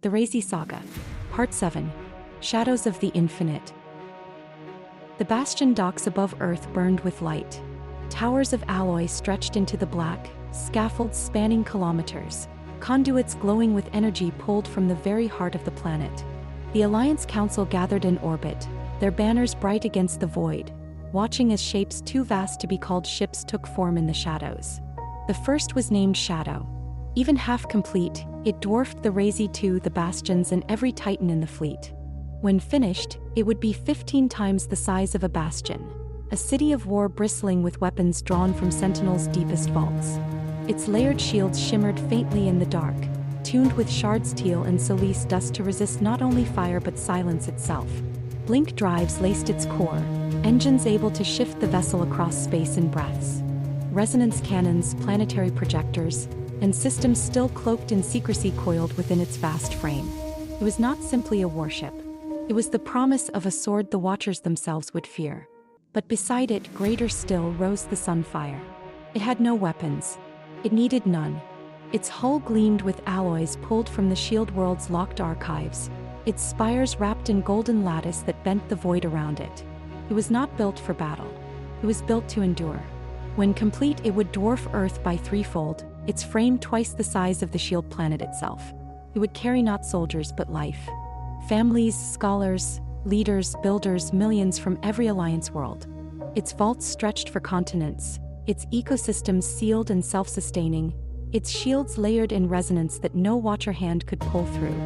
The Razee Saga. Part 7. Shadows of the Infinite. The bastion docks above Earth burned with light. Towers of alloy stretched into the black, scaffolds spanning kilometers, conduits glowing with energy pulled from the very heart of the planet. The Alliance Council gathered in orbit, their banners bright against the void, watching as shapes too vast to be called ships took form in the shadows. The first was named Shadow. Even half complete, it dwarfed the Razee II, the bastions, and every Titan in the fleet. When finished, it would be 15 times the size of a bastion, a city of war bristling with weapons drawn from Sentinel's deepest vaults. Its layered shields shimmered faintly in the dark, tuned with shards teal and silice dust to resist not only fire but silence itself. Blink drives laced its core, engines able to shift the vessel across space in breaths. Resonance cannons, planetary projectors, and systems still cloaked in secrecy coiled within its vast frame. It was not simply a warship. It was the promise of a sword the Watchers themselves would fear. But beside it, greater still, rose the Sunfire. It had no weapons. It needed none. Its hull gleamed with alloys pulled from the shield world's locked archives, its spires wrapped in golden lattice that bent the void around it. It was not built for battle. It was built to endure. When complete, it would dwarf Earth by threefold, its frame twice the size of the shield planet itself. It would carry not soldiers but life. Families, scholars, leaders, builders, millions from every Alliance world. Its vaults stretched for continents, its ecosystems sealed and self-sustaining, its shields layered in resonance that no Watcher hand could pull through.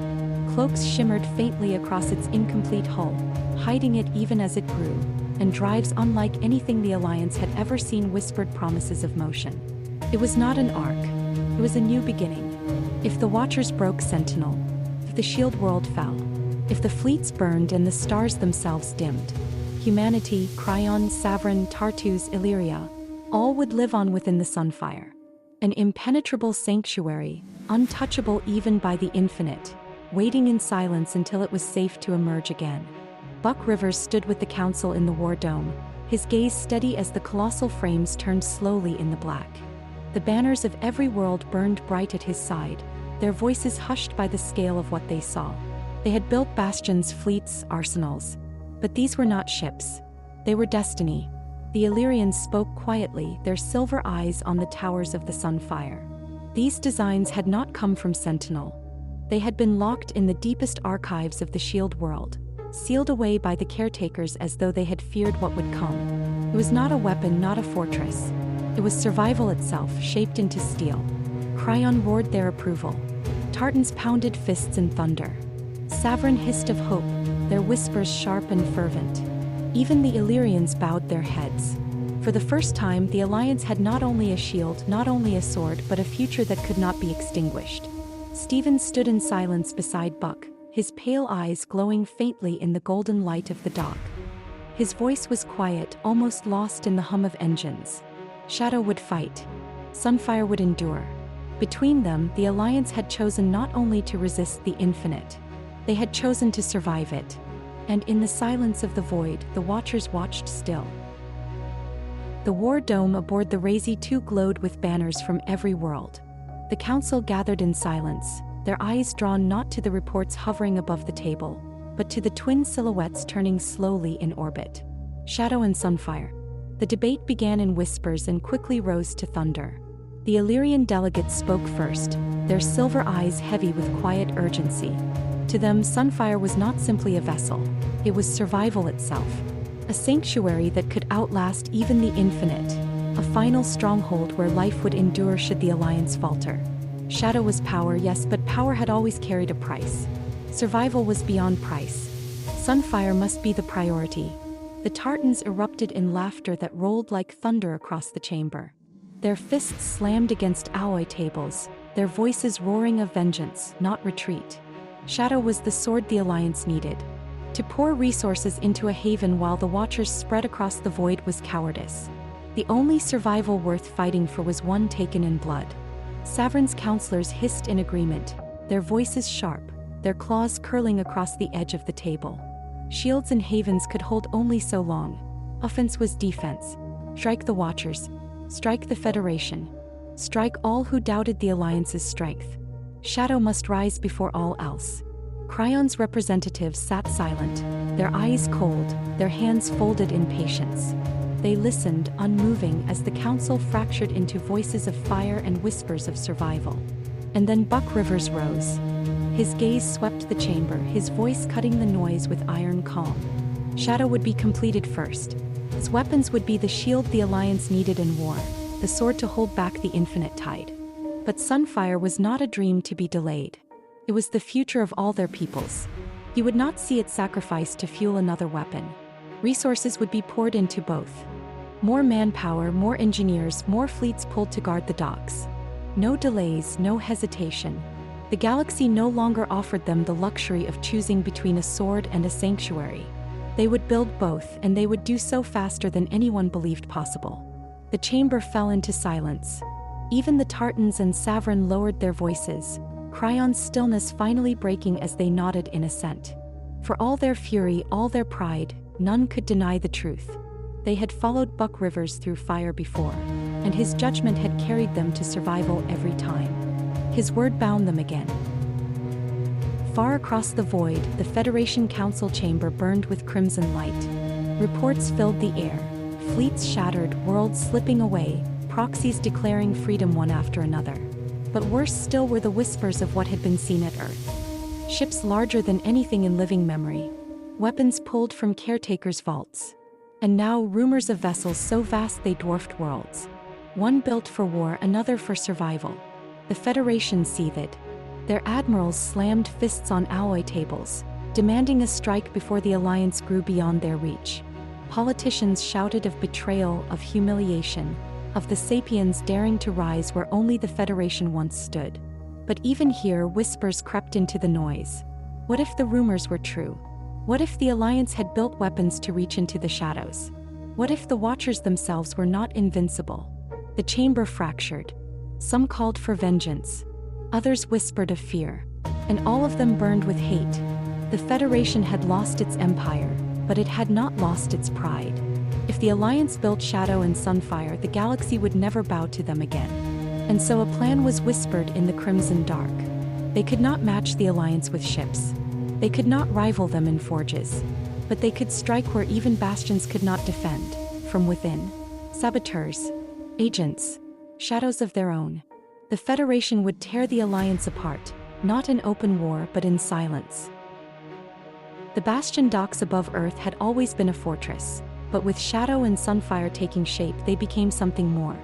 Cloaks shimmered faintly across its incomplete hull, hiding it even as it grew, and drives unlike anything the Alliance had ever seen whispered promises of motion. It was not an arc. It was a new beginning. If the Watchers broke Sentinel, if the shield world fell, if the fleets burned and the stars themselves dimmed, humanity, Cryon, Savran, Tartus, Illyria, all would live on within the Sunfire. An impenetrable sanctuary, untouchable even by the infinite, waiting in silence until it was safe to emerge again. Buckrivers stood with the Council in the War Dome, his gaze steady as the colossal frames turned slowly in the black. The banners of every world burned bright at his side, their voices hushed by the scale of what they saw. They had built bastions, fleets, arsenals. But these were not ships. They were destiny. The Illyrians spoke quietly, their silver eyes on the towers of the Sunfire. These designs had not come from Sentinel. They had been locked in the deepest archives of the shield world, sealed away by the caretakers as though they had feared what would come. It was not a weapon, not a fortress. It was survival itself, shaped into steel. Cryon roared their approval. Tartans pounded fists in thunder. Savran hissed of hope, their whispers sharp and fervent. Even the Illyrians bowed their heads. For the first time, the Alliance had not only a shield, not only a sword, but a future that could not be extinguished. Stephen stood in silence beside Buck, his pale eyes glowing faintly in the golden light of the dock. His voice was quiet, almost lost in the hum of engines. Shadow would fight. Sunfire would endure. Between them, the Alliance had chosen not only to resist the infinite, they had chosen to survive it. And in the silence of the void, the Watchers watched still. The War Dome aboard the Razee II glowed with banners from every world. The Council gathered in silence, their eyes drawn not to the reports hovering above the table, but to the twin silhouettes turning slowly in orbit. Shadow and Sunfire. The debate began in whispers and quickly rose to thunder. The Illyrian delegates spoke first, their silver eyes heavy with quiet urgency. To them, Sunfire was not simply a vessel. It was survival itself. A sanctuary that could outlast even the infinite. A final stronghold where life would endure should the Alliance falter. Shadow was power, yes, but power had always carried a price. Survival was beyond price. Sunfire must be the priority. The Tartans erupted in laughter that rolled like thunder across the chamber. Their fists slammed against alloy tables, their voices roaring of vengeance, not retreat. Shadow was the sword the Alliance needed. To pour resources into a haven while the Watchers spread across the void was cowardice. The only survival worth fighting for was one taken in blood. Savran's counselors hissed in agreement, their voices sharp, their claws curling across the edge of the table. Shields and havens could hold only so long. Offense was defense. Strike the Watchers. Strike the Federation. Strike all who doubted the Alliance's strength. Shadow must rise before all else. Cryon's representatives sat silent, their eyes cold, their hands folded in patience. They listened, unmoving, as the council fractured into voices of fire and whispers of survival. And then Buckrivers rose. His gaze swept the chamber, his voice cutting the noise with iron calm. Shadow would be completed first. His weapons would be the shield the Alliance needed in war, the sword to hold back the infinite tide. But Sunfire was not a dream to be delayed. It was the future of all their peoples. He would not see it sacrificed to fuel another weapon. Resources would be poured into both. More manpower, more engineers, more fleets pulled to guard the docks. No delays, no hesitation. The galaxy no longer offered them the luxury of choosing between a sword and a sanctuary. They would build both, and they would do so faster than anyone believed possible. The chamber fell into silence. Even the Tartans and Savran lowered their voices, Cryon's stillness finally breaking as they nodded in assent. For all their fury, all their pride, none could deny the truth. They had followed Buckrivers through fire before, and his judgment had carried them to survival every time. His word bound them again. Far across the void, the Federation Council chamber burned with crimson light. Reports filled the air, fleets shattered, worlds slipping away, proxies declaring freedom one after another. But worse still were the whispers of what had been seen at Earth. Ships larger than anything in living memory. Weapons pulled from caretakers' vaults. And now rumors of vessels so vast they dwarfed worlds. One built for war, another for survival. The Federation seethed. Their admirals slammed fists on alloy tables, demanding a strike before the Alliance grew beyond their reach. Politicians shouted of betrayal, of humiliation, of the Sapiens daring to rise where only the Federation once stood. But even here, whispers crept into the noise. What if the rumors were true? What if the Alliance had built weapons to reach into the shadows? What if the Watchers themselves were not invincible? The chamber fractured. Some called for vengeance. Others whispered of fear. And all of them burned with hate. The Federation had lost its empire, but it had not lost its pride. If the Alliance built Shadow and Sunfire, the galaxy would never bow to them again. And so a plan was whispered in the crimson dark. They could not match the Alliance with ships. They could not rival them in forges. But they could strike where even bastions could not defend, from within. Saboteurs, agents, shadows of their own. The Federation would tear the Alliance apart, not in open war but in silence. The Bastion docks above Earth had always been a fortress. But with Shadow and Sunfire taking shape, they became something more.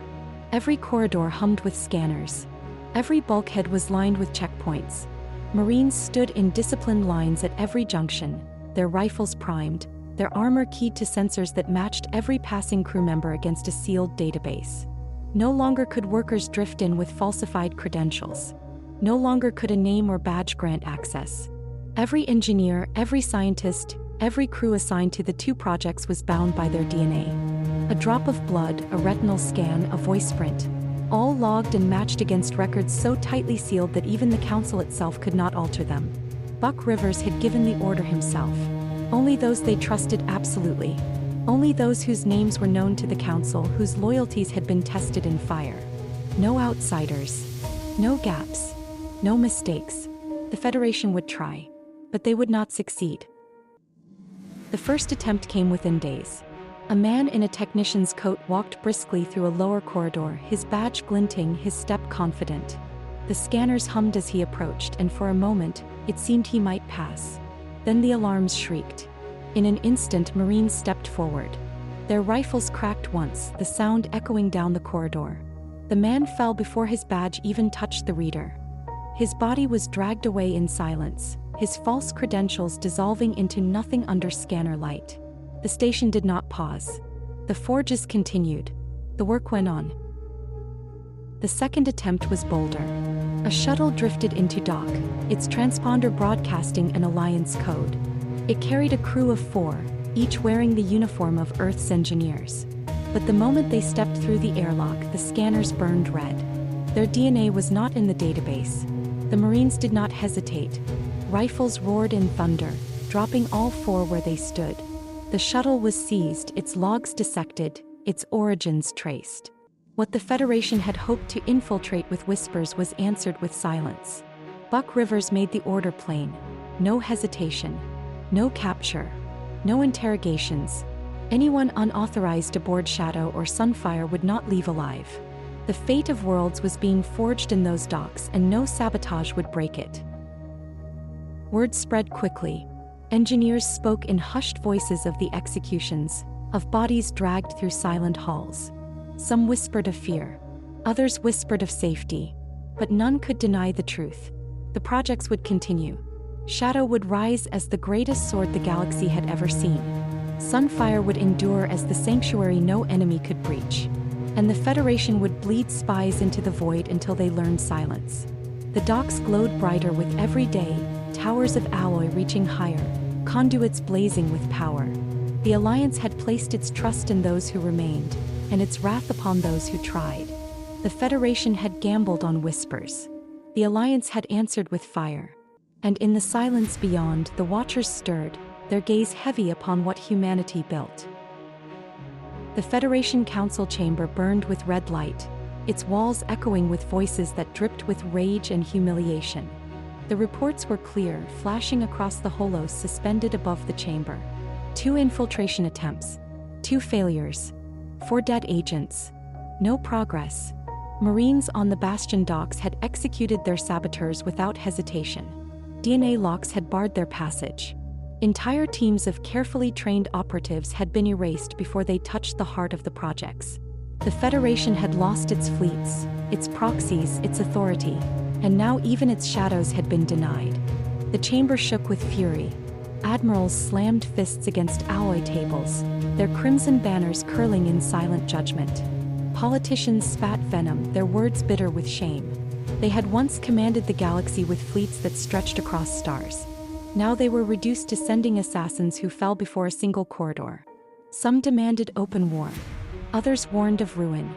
Every corridor hummed with scanners. Every bulkhead was lined with checkpoints. Marines stood in disciplined lines at every junction, their rifles primed, their armor keyed to sensors that matched every passing crew member against a sealed database. No longer could workers drift in with falsified credentials. No longer could a name or badge grant access. Every engineer, every scientist, every crew assigned to the two projects was bound by their DNA. A drop of blood, a retinal scan, a voice print, all logged and matched against records so tightly sealed that even the Council itself could not alter them. Buckrivers had given the order himself. Only those they trusted absolutely. Only those whose names were known to the Council, whose loyalties had been tested in fire. No outsiders. No gaps. No mistakes. The Federation would try. But they would not succeed. The first attempt came within days. A man in a technician's coat walked briskly through a lower corridor, his badge glinting, his step confident. The scanners hummed as he approached, and for a moment, it seemed he might pass. Then the alarms shrieked. In an instant, Marines stepped forward. Their rifles cracked once, the sound echoing down the corridor. The man fell before his badge even touched the reader. His body was dragged away in silence, his false credentials dissolving into nothing under scanner light. The station did not pause. The forges continued. The work went on. The second attempt was bolder. A shuttle drifted into dock, its transponder broadcasting an Alliance code. It carried a crew of 4, each wearing the uniform of Earth's engineers. But the moment they stepped through the airlock, the scanners burned red. Their DNA was not in the database. The Marines did not hesitate. Rifles roared in thunder, dropping all 4 where they stood. The shuttle was seized, its logs dissected, its origins traced. What the Federation had hoped to infiltrate with whispers was answered with silence. Buckrivers made the order plain. No hesitation. No capture. No interrogations. Anyone unauthorized aboard Shadow or Sunfire would not leave alive. The fate of worlds was being forged in those docks, and no sabotage would break it. Word spread quickly. Engineers spoke in hushed voices of the executions, of bodies dragged through silent halls. Some whispered of fear. Others whispered of safety. But none could deny the truth. The projects would continue. Shadow would rise as the greatest sword the galaxy had ever seen. Sunfire would endure as the sanctuary no enemy could breach. And the Federation would bleed spies into the void until they learned silence. The docks glowed brighter with every day, towers of alloy reaching higher, conduits blazing with power. The Alliance had placed its trust in those who remained, and its wrath upon those who tried. The Federation had gambled on whispers. The Alliance had answered with fire. And in the silence beyond, the Watchers stirred, their gaze heavy upon what humanity built. The Federation Council chamber burned with red light, its walls echoing with voices that dripped with rage and humiliation. The reports were clear, flashing across the holos suspended above the chamber. 2 infiltration attempts. 2 failures. 4 dead agents. No progress. Marines on the Bastion docks had executed their saboteurs without hesitation. DNA locks had barred their passage. Entire teams of carefully trained operatives had been erased before they touched the heart of the projects. The Federation had lost its fleets, its proxies, its authority, and now even its shadows had been denied. The chamber shook with fury. Admirals slammed fists against alloy tables, their crimson banners curling in silent judgment. Politicians spat venom, their words bitter with shame. They had once commanded the galaxy with fleets that stretched across stars. Now they were reduced to sending assassins who fell before a single corridor. Some demanded open war. Others warned of ruin.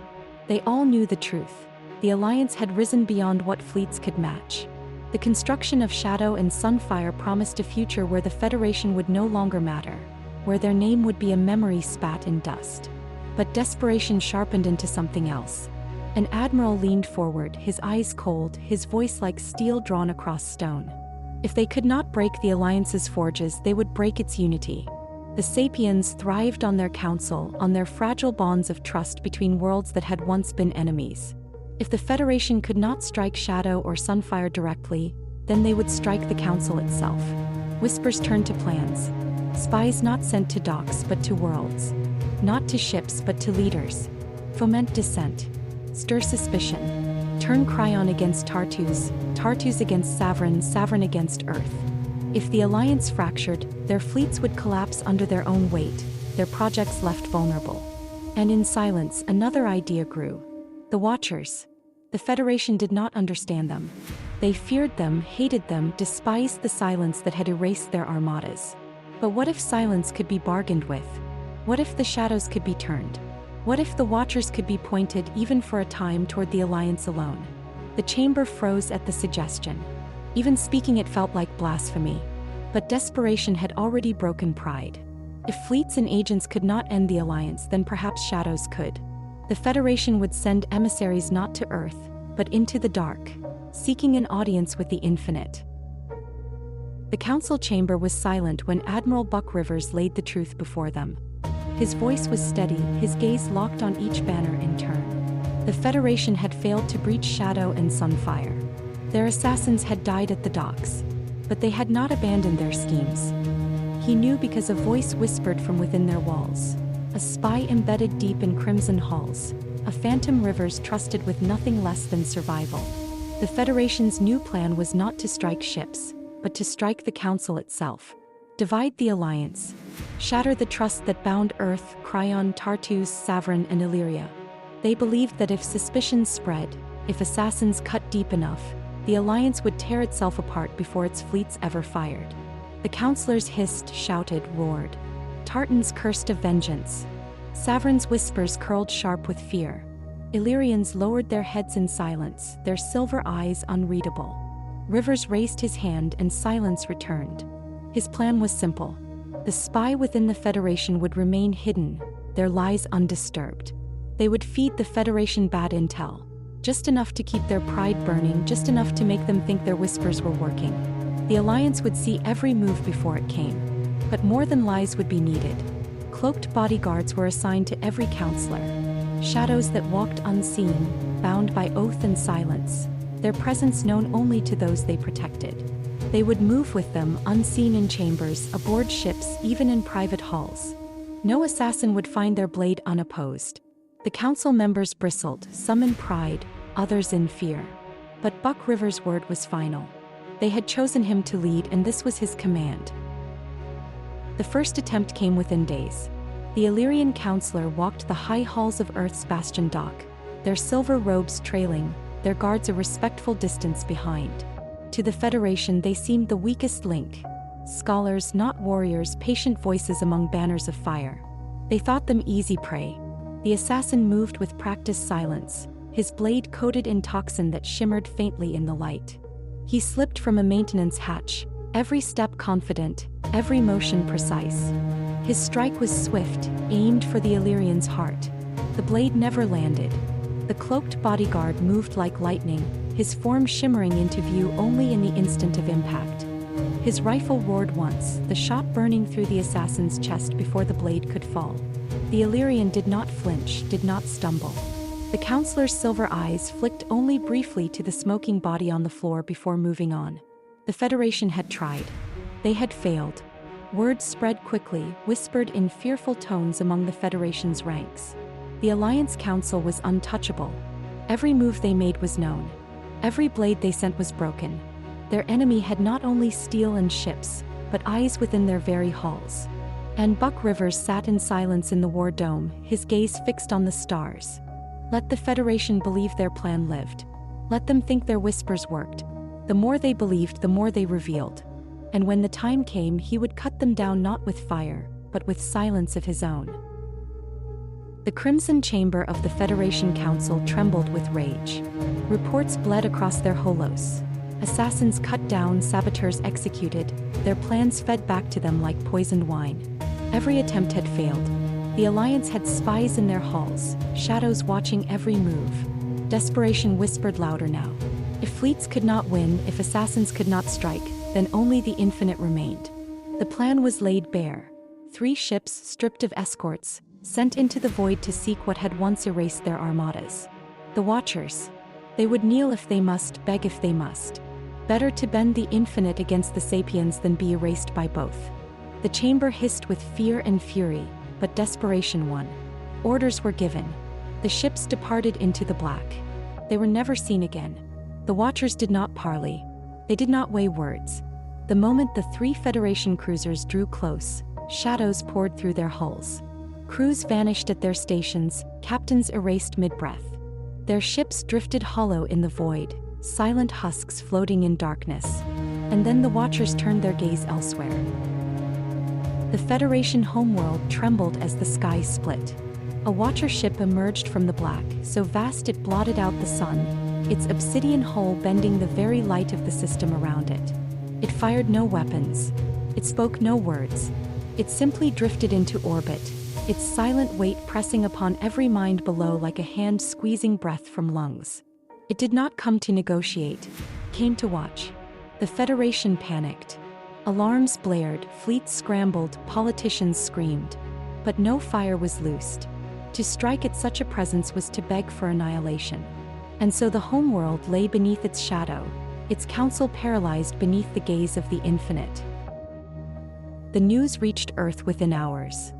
They all knew the truth. The Alliance had risen beyond what fleets could match. The construction of Shadow and Sunfire promised a future where the Federation would no longer matter, where their name would be a memory spat in dust. But desperation sharpened into something else. An admiral leaned forward, his eyes cold, his voice like steel drawn across stone. If they could not break the Alliance's forges, they would break its unity. The Sapiens thrived on their council, on their fragile bonds of trust between worlds that had once been enemies. If the Federation could not strike Shadow or Sunfire directly, then they would strike the Council itself. Whispers turned to plans. Spies not sent to docks but to worlds. Not to ships but to leaders. Foment dissent. Stir suspicion. Turn Cryon against Tartus, Tartus against Savran, Savran against Earth. If the Alliance fractured, their fleets would collapse under their own weight, their projects left vulnerable. And in silence, another idea grew. The Watchers. The Federation did not understand them. They feared them, hated them, despised the silence that had erased their armadas. But what if silence could be bargained with? What if the shadows could be turned? What if the Watchers could be pointed even for a time toward the Alliance alone? The chamber froze at the suggestion. Even speaking it felt like blasphemy. But desperation had already broken pride. If fleets and agents could not end the Alliance, then perhaps shadows could. The Federation would send emissaries not to Earth, but into the dark, seeking an audience with the infinite. The council chamber was silent when Admiral Buckrivers laid the truth before them. His voice was steady, his gaze locked on each banner in turn. The Federation had failed to breach Shadow and Sunfire. Their assassins had died at the docks, but they had not abandoned their schemes. He knew because a voice whispered from within their walls. A spy embedded deep in crimson halls, a phantom Rivers trusted with nothing less than survival. The Federation's new plan was not to strike ships, but to strike the Council itself. Divide the Alliance. Shatter the trust that bound Earth, Cryon, Tartus, Savran, and Illyria. They believed that if suspicions spread, if assassins cut deep enough, the Alliance would tear itself apart before its fleets ever fired. The councillors hissed, shouted, roared. Tartans cursed of vengeance. Savran's whispers curled sharp with fear. Illyrians lowered their heads in silence, their silver eyes unreadable. Rivers raised his hand and silence returned. His plan was simple. The spy within the Federation would remain hidden, their lies undisturbed. They would feed the Federation bad intel. Just enough to keep their pride burning, just enough to make them think their whispers were working. The Alliance would see every move before it came. But more than lies would be needed. Cloaked bodyguards were assigned to every counselor. Shadows that walked unseen, bound by oath and silence, their presence known only to those they protected. They would move with them, unseen in chambers, aboard ships, even in private halls. No assassin would find their blade unopposed. The council members bristled, some in pride, others in fear. But Buckrivers' word was final. They had chosen him to lead, and this was his command. The first attempt came within days. The Illyrian counselor walked the high halls of Earth's bastion dock, their silver robes trailing, their guards a respectful distance behind. To the Federation they seemed the weakest link. Scholars, not warriors, patient voices among banners of fire. They thought them easy prey. The assassin moved with practiced silence, his blade coated in toxin that shimmered faintly in the light. He slipped from a maintenance hatch, every step confident, every motion precise. His strike was swift, aimed for the Illyrian's heart. The blade never landed. The cloaked bodyguard moved like lightning, his form shimmering into view only in the instant of impact. His rifle roared once, the shot burning through the assassin's chest before the blade could fall. The Illyrian did not flinch, did not stumble. The counselor's silver eyes flicked only briefly to the smoking body on the floor before moving on. The Federation had tried. They had failed. Words spread quickly, whispered in fearful tones among the Federation's ranks. The Alliance Council was untouchable. Every move they made was known. Every blade they sent was broken. Their enemy had not only steel and ships, but eyes within their very halls. And Buckrivers sat in silence in the war dome, his gaze fixed on the stars. Let the Federation believe their plan lived. Let them think their whispers worked. The more they believed, the more they revealed. And when the time came, he would cut them down not with fire, but with silence of his own. The crimson chamber of the Federation Council trembled with rage. Reports bled across their holos. Assassins cut down, saboteurs executed, their plans fed back to them like poisoned wine. Every attempt had failed. The Alliance had spies in their halls, shadows watching every move. Desperation whispered louder now. If fleets could not win, if assassins could not strike, then only the infinite remained. The plan was laid bare. 3 ships, stripped of escorts, sent into the void to seek what had once erased their armadas. The Watchers. They would kneel if they must, beg if they must. Better to bend the infinite against the sapiens than be erased by both. The chamber hissed with fear and fury, but desperation won. Orders were given. The ships departed into the black. They were never seen again. The Watchers did not parley. They did not weigh words. The moment the 3 Federation cruisers drew close, shadows poured through their hulls. Crews vanished at their stations, captains erased mid-breath. Their ships drifted hollow in the void, silent husks floating in darkness. And then the Watchers turned their gaze elsewhere. The Federation homeworld trembled as the sky split. A Watcher ship emerged from the black, so vast it blotted out the sun, its obsidian hull bending the very light of the system around it. It fired no weapons. It spoke no words. It simply drifted into orbit, its silent weight pressing upon every mind below like a hand squeezing breath from lungs. It did not come to negotiate, came to watch. The Federation panicked. Alarms blared, fleets scrambled, politicians screamed. But no fire was loosed. To strike at such a presence was to beg for annihilation. And so the homeworld lay beneath its shadow, its council paralyzed beneath the gaze of the infinite. The news reached Earth within hours.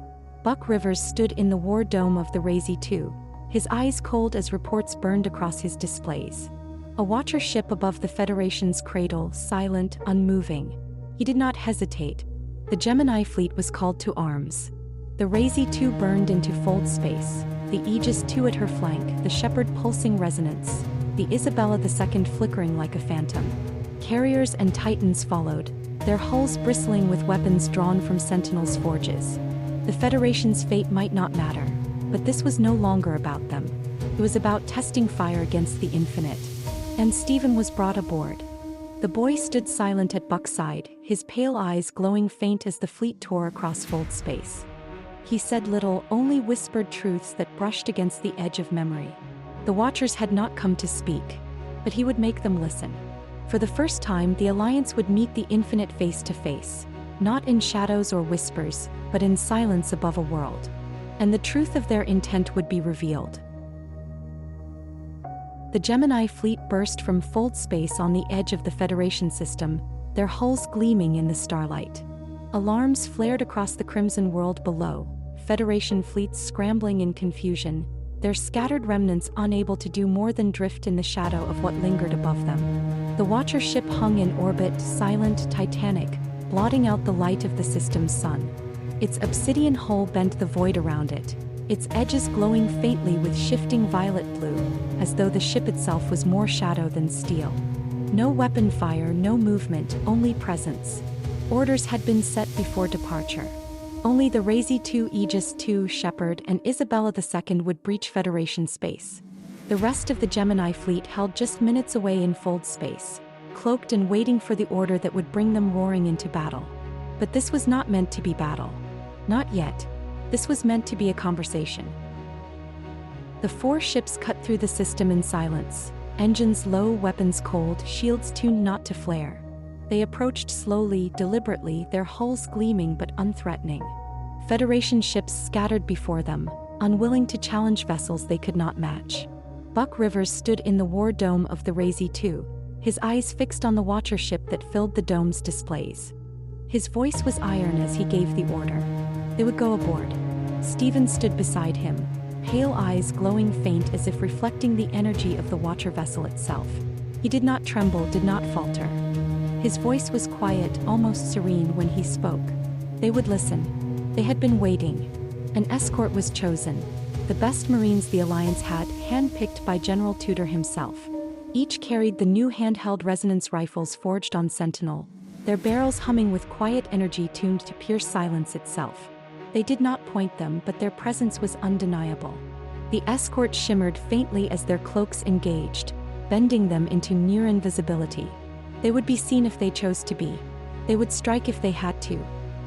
Buckrivers stood in the war dome of the Razee II, his eyes cold as reports burned across his displays. A Watcher ship above the Federation's cradle, silent, unmoving. He did not hesitate. The Gemini fleet was called to arms. The Razee II burned into fold space, the Aegis II at her flank, the Shepherd pulsing resonance, the Isabella II flickering like a phantom. Carriers and Titans followed, their hulls bristling with weapons drawn from Sentinel's forges. The Federation's fate might not matter, but this was no longer about them. It was about testing fire against the infinite. And Stephen was brought aboard. The boy stood silent at Buck's side, his pale eyes glowing faint as the fleet tore across fold space. He said little, only whispered truths that brushed against the edge of memory. The Watchers had not come to speak, but he would make them listen. For the first time, the Alliance would meet the Infinite face to face, not in shadows or whispers, but in silence above a world. And the truth of their intent would be revealed. The Gemini fleet burst from fold space on the edge of the Federation system, their hulls gleaming in the starlight. Alarms flared across the crimson world below, Federation fleets scrambling in confusion, their scattered remnants unable to do more than drift in the shadow of what lingered above them. The Watcher ship hung in orbit, silent, titanic, blotting out the light of the system's sun. Its obsidian hull bent the void around it, its edges glowing faintly with shifting violet blue, as though the ship itself was more shadow than steel. No weapon fire, no movement, only presence. Orders had been set before departure. Only the Razee II, Aegis II, Shepherd, and Isabella II would breach Federation space. The rest of the Gemini fleet held just minutes away in fold space, cloaked and waiting for the order that would bring them roaring into battle. But this was not meant to be battle. Not yet. This was meant to be a conversation. The four ships cut through the system in silence, engines low, weapons cold, shields tuned not to flare. They approached slowly, deliberately, their hulls gleaming but unthreatening. Federation ships scattered before them, unwilling to challenge vessels they could not match. Buckrivers stood in the war dome of the Razee II, his eyes fixed on the Watcher ship that filled the dome's displays. His voice was iron as he gave the order. They would go aboard. Stephen stood beside him, pale eyes glowing faint as if reflecting the energy of the Watcher vessel itself. He did not tremble, did not falter. His voice was quiet, almost serene when he spoke. They would listen. They had been waiting. An escort was chosen. The best Marines the Alliance had, handpicked by General Tudor himself. Each carried the new handheld resonance rifles forged on Sentinel, their barrels humming with quiet energy tuned to pierce silence itself. They did not point them, but their presence was undeniable. The escort shimmered faintly as their cloaks engaged, bending them into near invisibility. They would be seen if they chose to be. They would strike if they had to.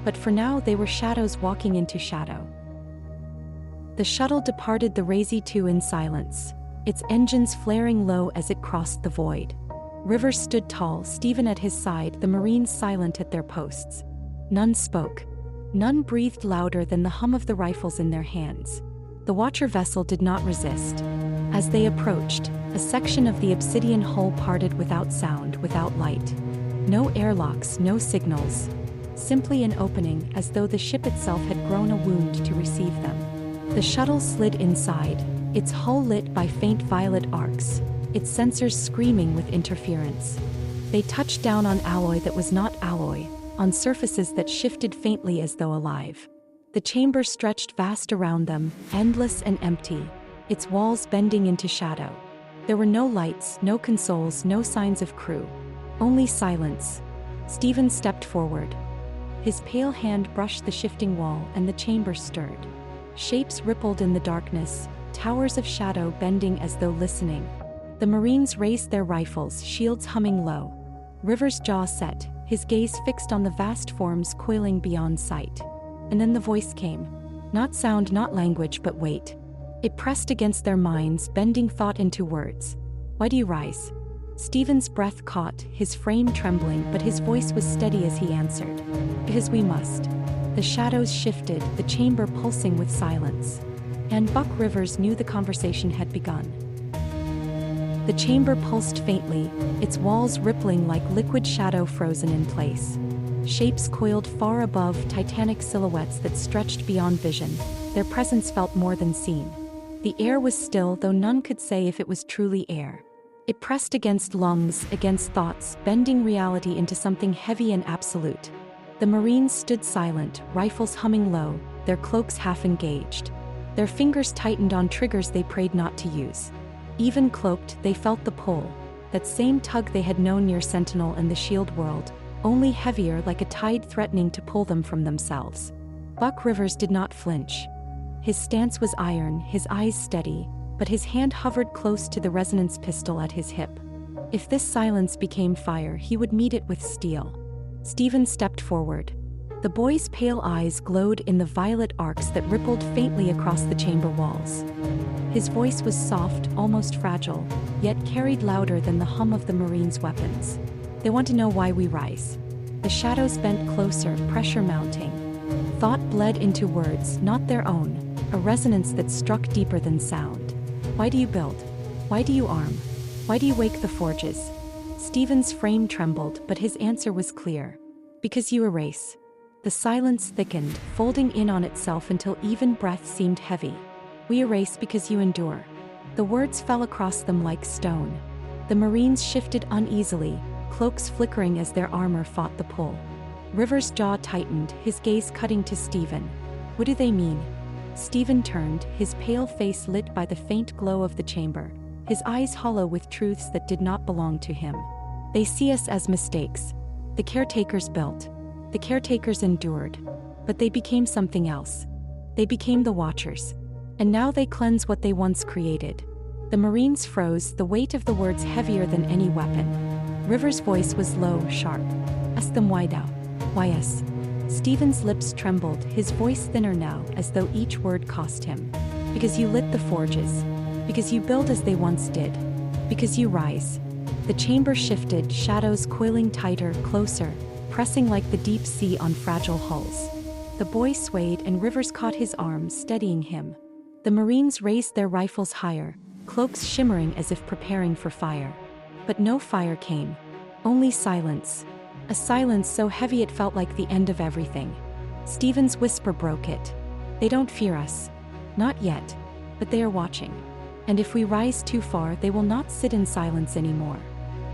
But for now they were shadows walking into shadow. The shuttle departed the Razee II in silence, its engines flaring low as it crossed the void. Rivers stood tall, Stephen at his side, the Marines silent at their posts. None spoke. None breathed louder than the hum of the rifles in their hands. The Watcher vessel did not resist. As they approached, a section of the obsidian hull parted without sound, without light. No airlocks, no signals. Simply an opening, as though the ship itself had grown a wound to receive them. The shuttle slid inside, its hull lit by faint violet arcs, its sensors screaming with interference. They touched down on alloy that was not alloy, on surfaces that shifted faintly as though alive. The chamber stretched vast around them, endless and empty, its walls bending into shadow. There were no lights, no consoles, no signs of crew. Only silence. Stephen stepped forward. His pale hand brushed the shifting wall and the chamber stirred. Shapes rippled in the darkness, towers of shadow bending as though listening. The Marines raised their rifles, shields humming low. Rivers' jaw set, his gaze fixed on the vast forms coiling beyond sight. And then the voice came. Not sound, not language, but weight. It pressed against their minds, bending thought into words. Why do you rise? Stephen's breath caught, his frame trembling, but his voice was steady as he answered. Because we must. The shadows shifted, the chamber pulsing with silence. And Buckrivers knew the conversation had begun. The chamber pulsed faintly, its walls rippling like liquid shadow frozen in place. Shapes coiled far above, titanic silhouettes that stretched beyond vision. Their presence felt more than seen. The air was still, though none could say if it was truly air. It pressed against lungs, against thoughts, bending reality into something heavy and absolute. The Marines stood silent, rifles humming low, their cloaks half engaged. Their fingers tightened on triggers they prayed not to use. Even cloaked, they felt the pull, that same tug they had known near Sentinel and the Shield world, only heavier, like a tide threatening to pull them from themselves. Buckrivers did not flinch. His stance was iron, his eyes steady, but his hand hovered close to the resonance pistol at his hip. If this silence became fire, he would meet it with steel. Stephen stepped forward. The boy's pale eyes glowed in the violet arcs that rippled faintly across the chamber walls. His voice was soft, almost fragile, yet carried louder than the hum of the Marines' weapons. They want to know why we rise. The shadows bent closer, pressure mounting. Thought bled into words, not their own, a resonance that struck deeper than sound. Why do you build? Why do you arm? Why do you wake the forges? Stephen's frame trembled, but his answer was clear. Because you erase. The silence thickened, folding in on itself until even breath seemed heavy. We erase because you endure. The words fell across them like stone. The Marines shifted uneasily, cloaks flickering as their armor fought the pull. River's jaw tightened, his gaze cutting to Stephen. What do they mean? Stephen turned, his pale face lit by the faint glow of the chamber, his eyes hollow with truths that did not belong to him. They see us as mistakes. The caretakers built. The caretakers endured. But they became something else. They became the Watchers. And now they cleanse what they once created. The Marines froze, the weight of the words heavier than any weapon. River's voice was low, sharp. Ask them why now. Why us? Stephen's lips trembled, his voice thinner now, as though each word cost him. Because you lit the forges. Because you build as they once did. Because you rise. The chamber shifted, shadows coiling tighter, closer, pressing like the deep sea on fragile hulls. The boy swayed and Rivers caught his arm, steadying him. The Marines raised their rifles higher, cloaks shimmering as if preparing for fire. But no fire came. Only silence. A silence so heavy it felt like the end of everything. Stephen's whisper broke it. They don't fear us. Not yet. But they are watching. And if we rise too far, they will not sit in silence anymore.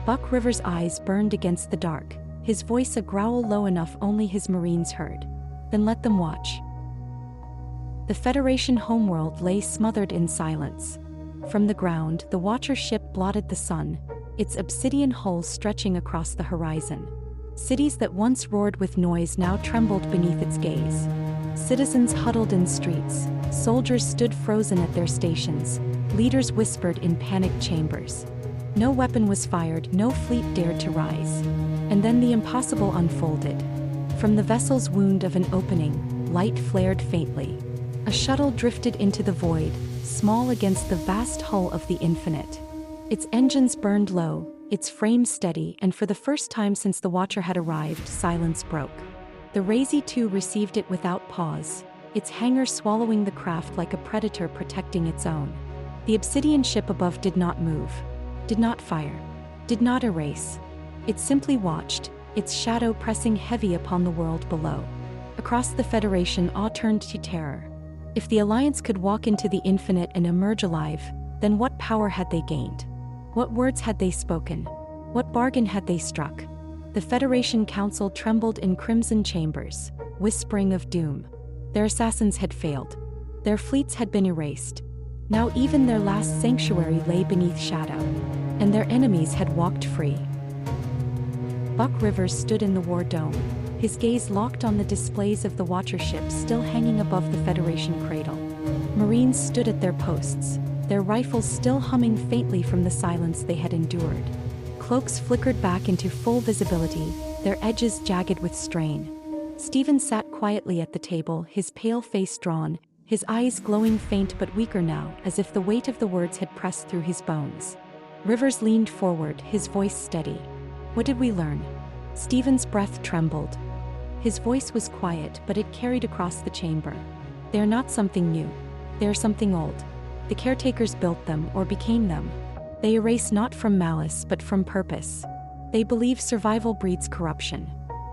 Buck Rivers' eyes burned against the dark, his voice a growl low enough only his Marines heard. Then let them watch. The Federation homeworld lay smothered in silence. From the ground, the Watcher ship blotted the sun, its obsidian hull stretching across the horizon. Cities that once roared with noise now trembled beneath its gaze. Citizens huddled in streets, soldiers stood frozen at their stations, leaders whispered in panicked chambers. No weapon was fired, no fleet dared to rise. And then the impossible unfolded. From the vessel's wound of an opening, light flared faintly. A shuttle drifted into the void, small against the vast hull of the infinite. Its engines burned low, its frame steady, and for the first time since the Watcher had arrived, silence broke. The Razee II received it without pause, its hangar swallowing the craft like a predator protecting its own. The obsidian ship above did not move, did not fire, did not erase. It simply watched, its shadow pressing heavy upon the world below. Across the Federation, awe turned to terror. If the Alliance could walk into the infinite and emerge alive, then what power had they gained? What words had they spoken? What bargain had they struck? The Federation Council trembled in crimson chambers, whispering of doom. Their assassins had failed. Their fleets had been erased. Now even their last sanctuary lay beneath shadow, and their enemies had walked free. Buck Rivers stood in the war dome, his gaze locked on the displays of the Watcher ships still hanging above the Federation cradle. Marines stood at their posts, their rifles still humming faintly from the silence they had endured. Cloaks flickered back into full visibility, their edges jagged with strain. Stephen sat quietly at the table, his pale face drawn, his eyes glowing faint but weaker now, as if the weight of the words had pressed through his bones. Rivers leaned forward, his voice steady. What did we learn? Stephen's breath trembled. His voice was quiet, but it carried across the chamber. They are not something new. They are something old. The caretakers built them, or became them. They erase not from malice, but from purpose. They believe survival breeds corruption.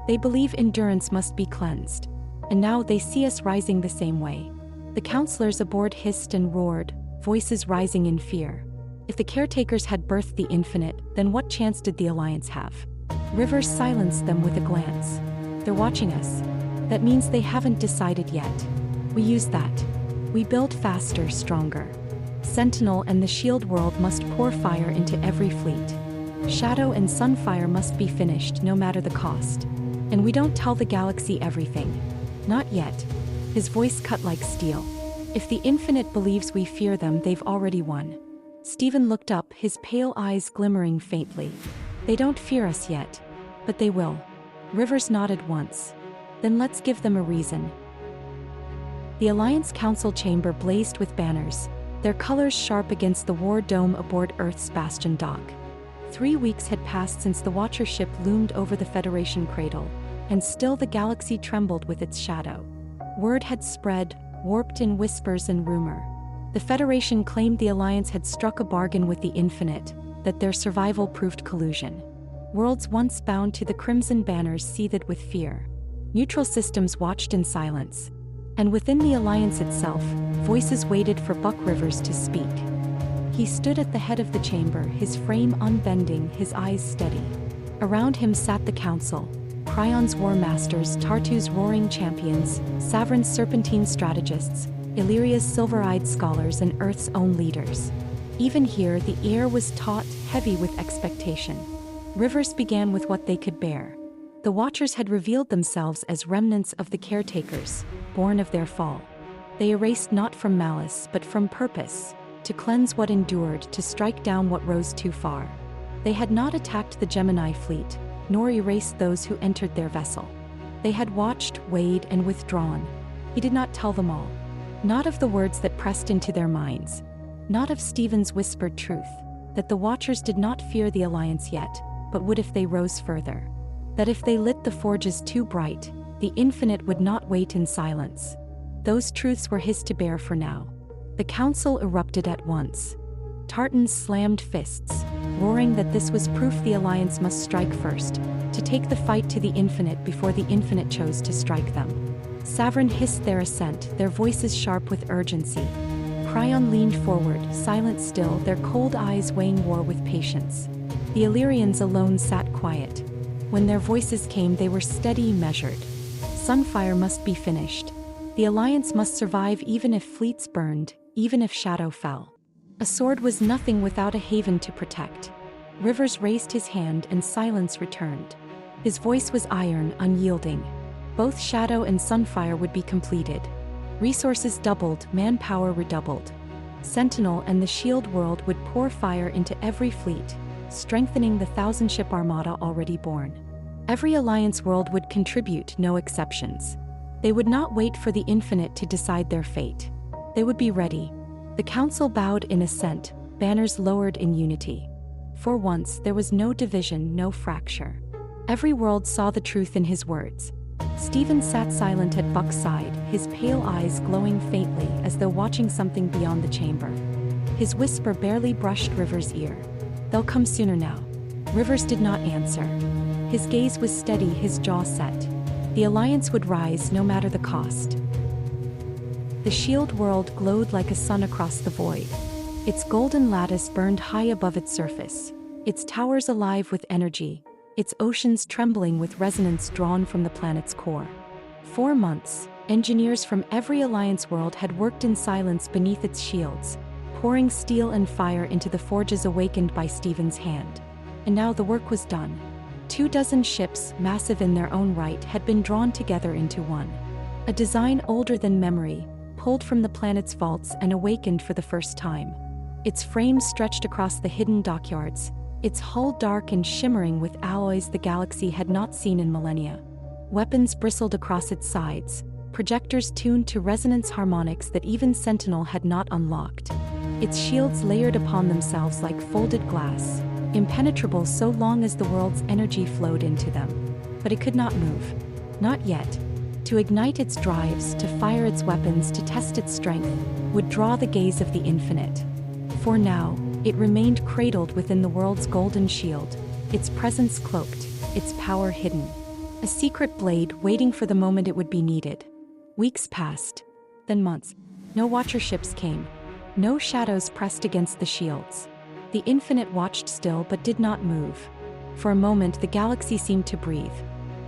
They believe endurance must be cleansed. And now they see us rising the same way. The counselors aboard hissed and roared, voices rising in fear. If the caretakers had birthed the infinite, then what chance did the Alliance have? Rivers silenced them with a glance. They're watching us. That means they haven't decided yet. We use that. We build faster, stronger. Sentinel and the Shield world must pour fire into every fleet. Shadow and Sunfire must be finished no matter the cost. And we don't tell the galaxy everything. Not yet. His voice cut like steel. If the infinite believes we fear them, they've already won. Stephen looked up, his pale eyes glimmering faintly. They don't fear us yet. But they will. Rivers nodded once. Then let's give them a reason. The Alliance Council chamber blazed with banners, their colors sharp against the war dome aboard Earth's Bastion dock. 3 weeks had passed since the Watcher ship loomed over the Federation cradle, and still the galaxy trembled with its shadow. Word had spread, warped in whispers and rumor. The Federation claimed the Alliance had struck a bargain with the Infinite, that their survival proved collusion. Worlds once bound to the crimson banners seethed with fear. Neutral systems watched in silence. And within the Alliance itself, voices waited for Buckrivers to speak. He stood at the head of the chamber, his frame unbending, his eyes steady. Around him sat the Council, Kryon's war masters, Tartu's roaring champions, Savrin's serpentine strategists, Illyria's silver-eyed scholars, and Earth's own leaders. Even here, the air was taut, heavy with expectation. Rivers began with what they could bear. The Watchers had revealed themselves as remnants of the caretakers, born of their fall. They erased not from malice but from purpose, to cleanse what endured, to strike down what rose too far. They had not attacked the Gemini fleet, nor erased those who entered their vessel. They had watched, weighed, and withdrawn. He did not tell them all. Not of the words that pressed into their minds. Not of Stephen's whispered truth, that the Watchers did not fear the Alliance yet, but would if they rose further. That if they lit the forges too bright, the Infinite would not wait in silence. Those truths were his to bear for now. The Council erupted at once. Tartans slammed fists, roaring that this was proof the Alliance must strike first, to take the fight to the Infinite before the Infinite chose to strike them. Savrin hissed their assent, their voices sharp with urgency. Kryon leaned forward, silent still, their cold eyes weighing war with patience. The Illyrians alone sat quiet. When their voices came, they were steady, measured. Sunfire must be finished. The Alliance must survive even if fleets burned, even if shadow fell. A sword was nothing without a haven to protect. Rivers raised his hand and silence returned. His voice was iron, unyielding. Both shadow and sunfire would be completed. Resources doubled, manpower redoubled. Sentinel and the Shield world would pour fire into every fleet, strengthening the 1,000-ship armada already born. Every Alliance world would contribute, no exceptions. They would not wait for the Infinite to decide their fate. They would be ready. The Council bowed in assent, banners lowered in unity. For once, there was no division, no fracture. Every world saw the truth in his words. Stephen sat silent at Buck's side, his pale eyes glowing faintly as though watching something beyond the chamber. His whisper barely brushed Rivers' ear. "They'll come sooner now." Rivers did not answer. His gaze was steady, his jaw set. The Alliance would rise no matter the cost. The Shield world glowed like a sun across the void. Its golden lattice burned high above its surface, its towers alive with energy, its oceans trembling with resonance drawn from the planet's core. 4 months, engineers from every Alliance world had worked in silence beneath its shields, pouring steel and fire into the forges awakened by Stephen's hand. And now the work was done. 24 ships, massive in their own right, had been drawn together into one. A design older than memory, pulled from the planet's vaults and awakened for the first time. Its frame stretched across the hidden dockyards, its hull dark and shimmering with alloys the galaxy had not seen in millennia. Weapons bristled across its sides, projectors tuned to resonance harmonics that even Sentinel had not unlocked. Its shields layered upon themselves like folded glass, impenetrable so long as the world's energy flowed into them. But it could not move. Not yet. To ignite its drives, to fire its weapons, to test its strength, would draw the gaze of the Infinite. For now, it remained cradled within the world's golden shield, its presence cloaked, its power hidden. A secret blade waiting for the moment it would be needed. Weeks passed, then months. No Watcher ships came. No shadows pressed against the shields. The Infinite watched still but did not move. For a moment the galaxy seemed to breathe,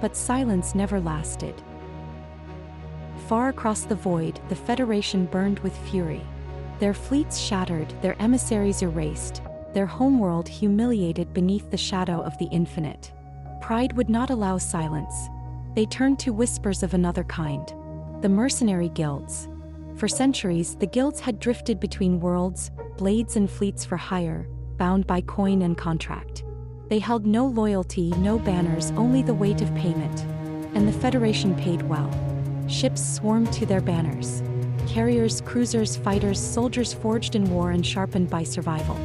but silence never lasted. Far across the void, the Federation burned with fury. Their fleets shattered, their emissaries erased, their homeworld humiliated beneath the shadow of the Infinite. Pride would not allow silence. They turned to whispers of another kind. The mercenary guilds. For centuries, the guilds had drifted between worlds, blades and fleets for hire, bound by coin and contract. They held no loyalty, no banners, only the weight of payment. and the Federation paid well. Ships swarmed to their banners. Carriers, cruisers, fighters, soldiers forged in war and sharpened by survival.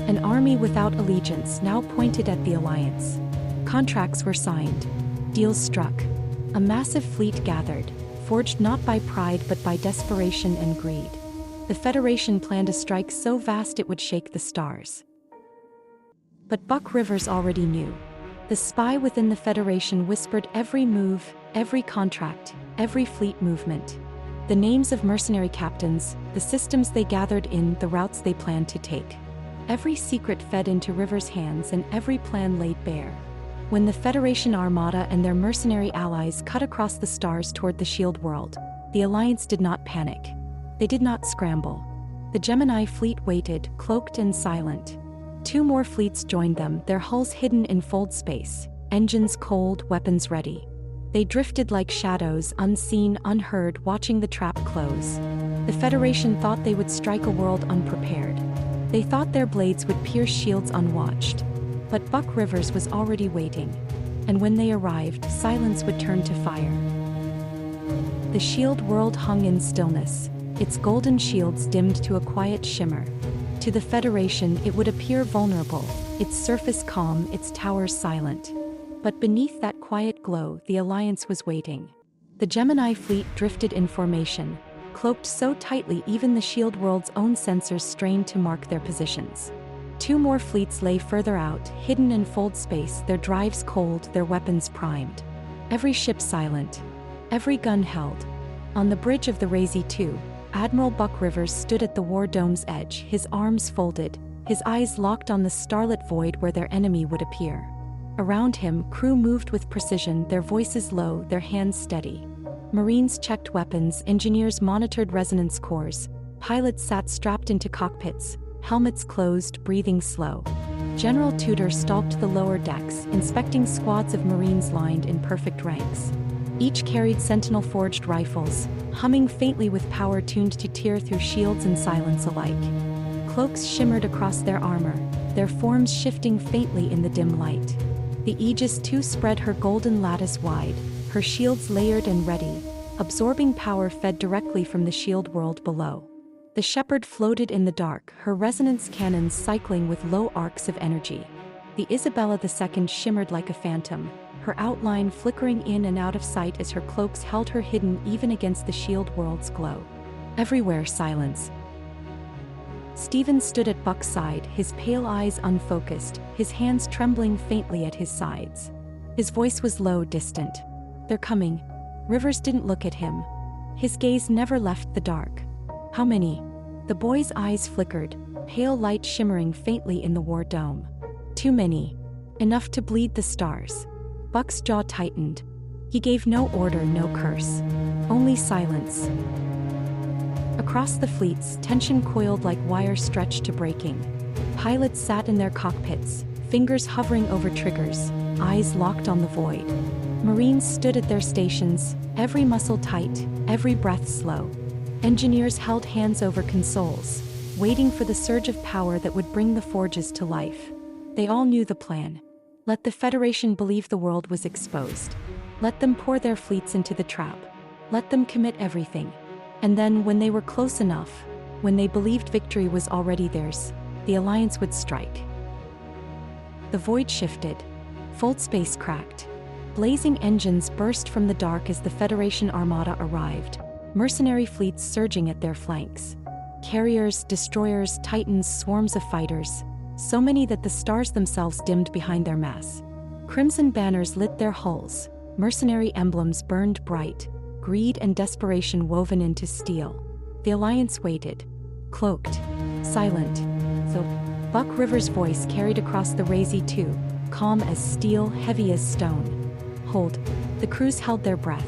An army without allegiance now pointed at the Alliance. Contracts were signed. Deals struck. A massive fleet gathered, forged not by pride but by desperation and greed. The Federation planned a strike so vast it would shake the stars. But Buckrivers already knew. The spy within the Federation whispered every move, every contract, every fleet movement. The names of mercenary captains, the systems they gathered in, the routes they planned to take. Every secret fed into Rivers' hands and every plan laid bare. When the Federation Armada and their mercenary allies cut across the stars toward the Shield World, the Alliance did not panic. They did not scramble. The Gemini fleet waited, cloaked and silent. 2 more fleets joined them, their hulls hidden in fold space, engines cold, weapons ready. They drifted like shadows, unseen, unheard, watching the trap close. The Federation thought they would strike a world unprepared. They thought their blades would pierce shields unwatched. But Buckrivers was already waiting. And when they arrived, silence would turn to fire. The Shield World hung in stillness, its golden shields dimmed to a quiet shimmer. To the Federation it would appear vulnerable, its surface calm, its towers silent. But beneath that quiet glow, the Alliance was waiting. The Gemini fleet drifted in formation, cloaked so tightly even the Shield World's own sensors strained to mark their positions. 2 more fleets lay further out, hidden in fold space, their drives cold, their weapons primed. Every ship silent, every gun held. On the bridge of the Razee II, Admiral Buckrivers stood at the war dome's edge, his arms folded, his eyes locked on the starlit void where their enemy would appear. Around him, crew moved with precision, their voices low, their hands steady. Marines checked weapons, engineers monitored resonance cores, pilots sat strapped into cockpits, helmets closed, breathing slow. General Tudor stalked the lower decks, inspecting squads of Marines lined in perfect ranks. Each carried sentinel-forged rifles, humming faintly with power tuned to tear through shields and silence alike. Cloaks shimmered across their armor, their forms shifting faintly in the dim light. The Aegis II spread her golden lattice wide, her shields layered and ready, absorbing power fed directly from the shield world below. The Shepherd floated in the dark, her resonance cannons cycling with low arcs of energy. The Isabella II shimmered like a phantom, her outline flickering in and out of sight as her cloaks held her hidden even against the shield world's glow. Everywhere silence. Stephen stood at Buck's side, his pale eyes unfocused, his hands trembling faintly at his sides. His voice was low, distant. "They're coming." Rivers didn't look at him. His gaze never left the dark. "How many?" The boy's eyes flickered, pale light shimmering faintly in the war dome. "Too many. Enough to bleed the stars." Buck's jaw tightened. He gave no order, no curse. Only silence. Across the fleets, tension coiled like wire stretched to breaking. Pilots sat in their cockpits, fingers hovering over triggers, eyes locked on the void. Marines stood at their stations, every muscle tight, every breath slow. Engineers held hands over consoles, waiting for the surge of power that would bring the forges to life. They all knew the plan. Let the Federation believe the world was exposed. Let them pour their fleets into the trap. Let them commit everything. And then, when they were close enough, when they believed victory was already theirs, the Alliance would strike. The void shifted. Fold space cracked. Blazing engines burst from the dark as the Federation Armada arrived, mercenary fleets surging at their flanks. Carriers, destroyers, titans, swarms of fighters, so many that the stars themselves dimmed behind their mass. Crimson banners lit their hulls, mercenary emblems burned bright, greed and desperation woven into steel. The Alliance waited, cloaked, silent. So Buck Rivers' voice carried across the Razee II, calm as steel, heavy as stone. "Hold." The crews held their breath.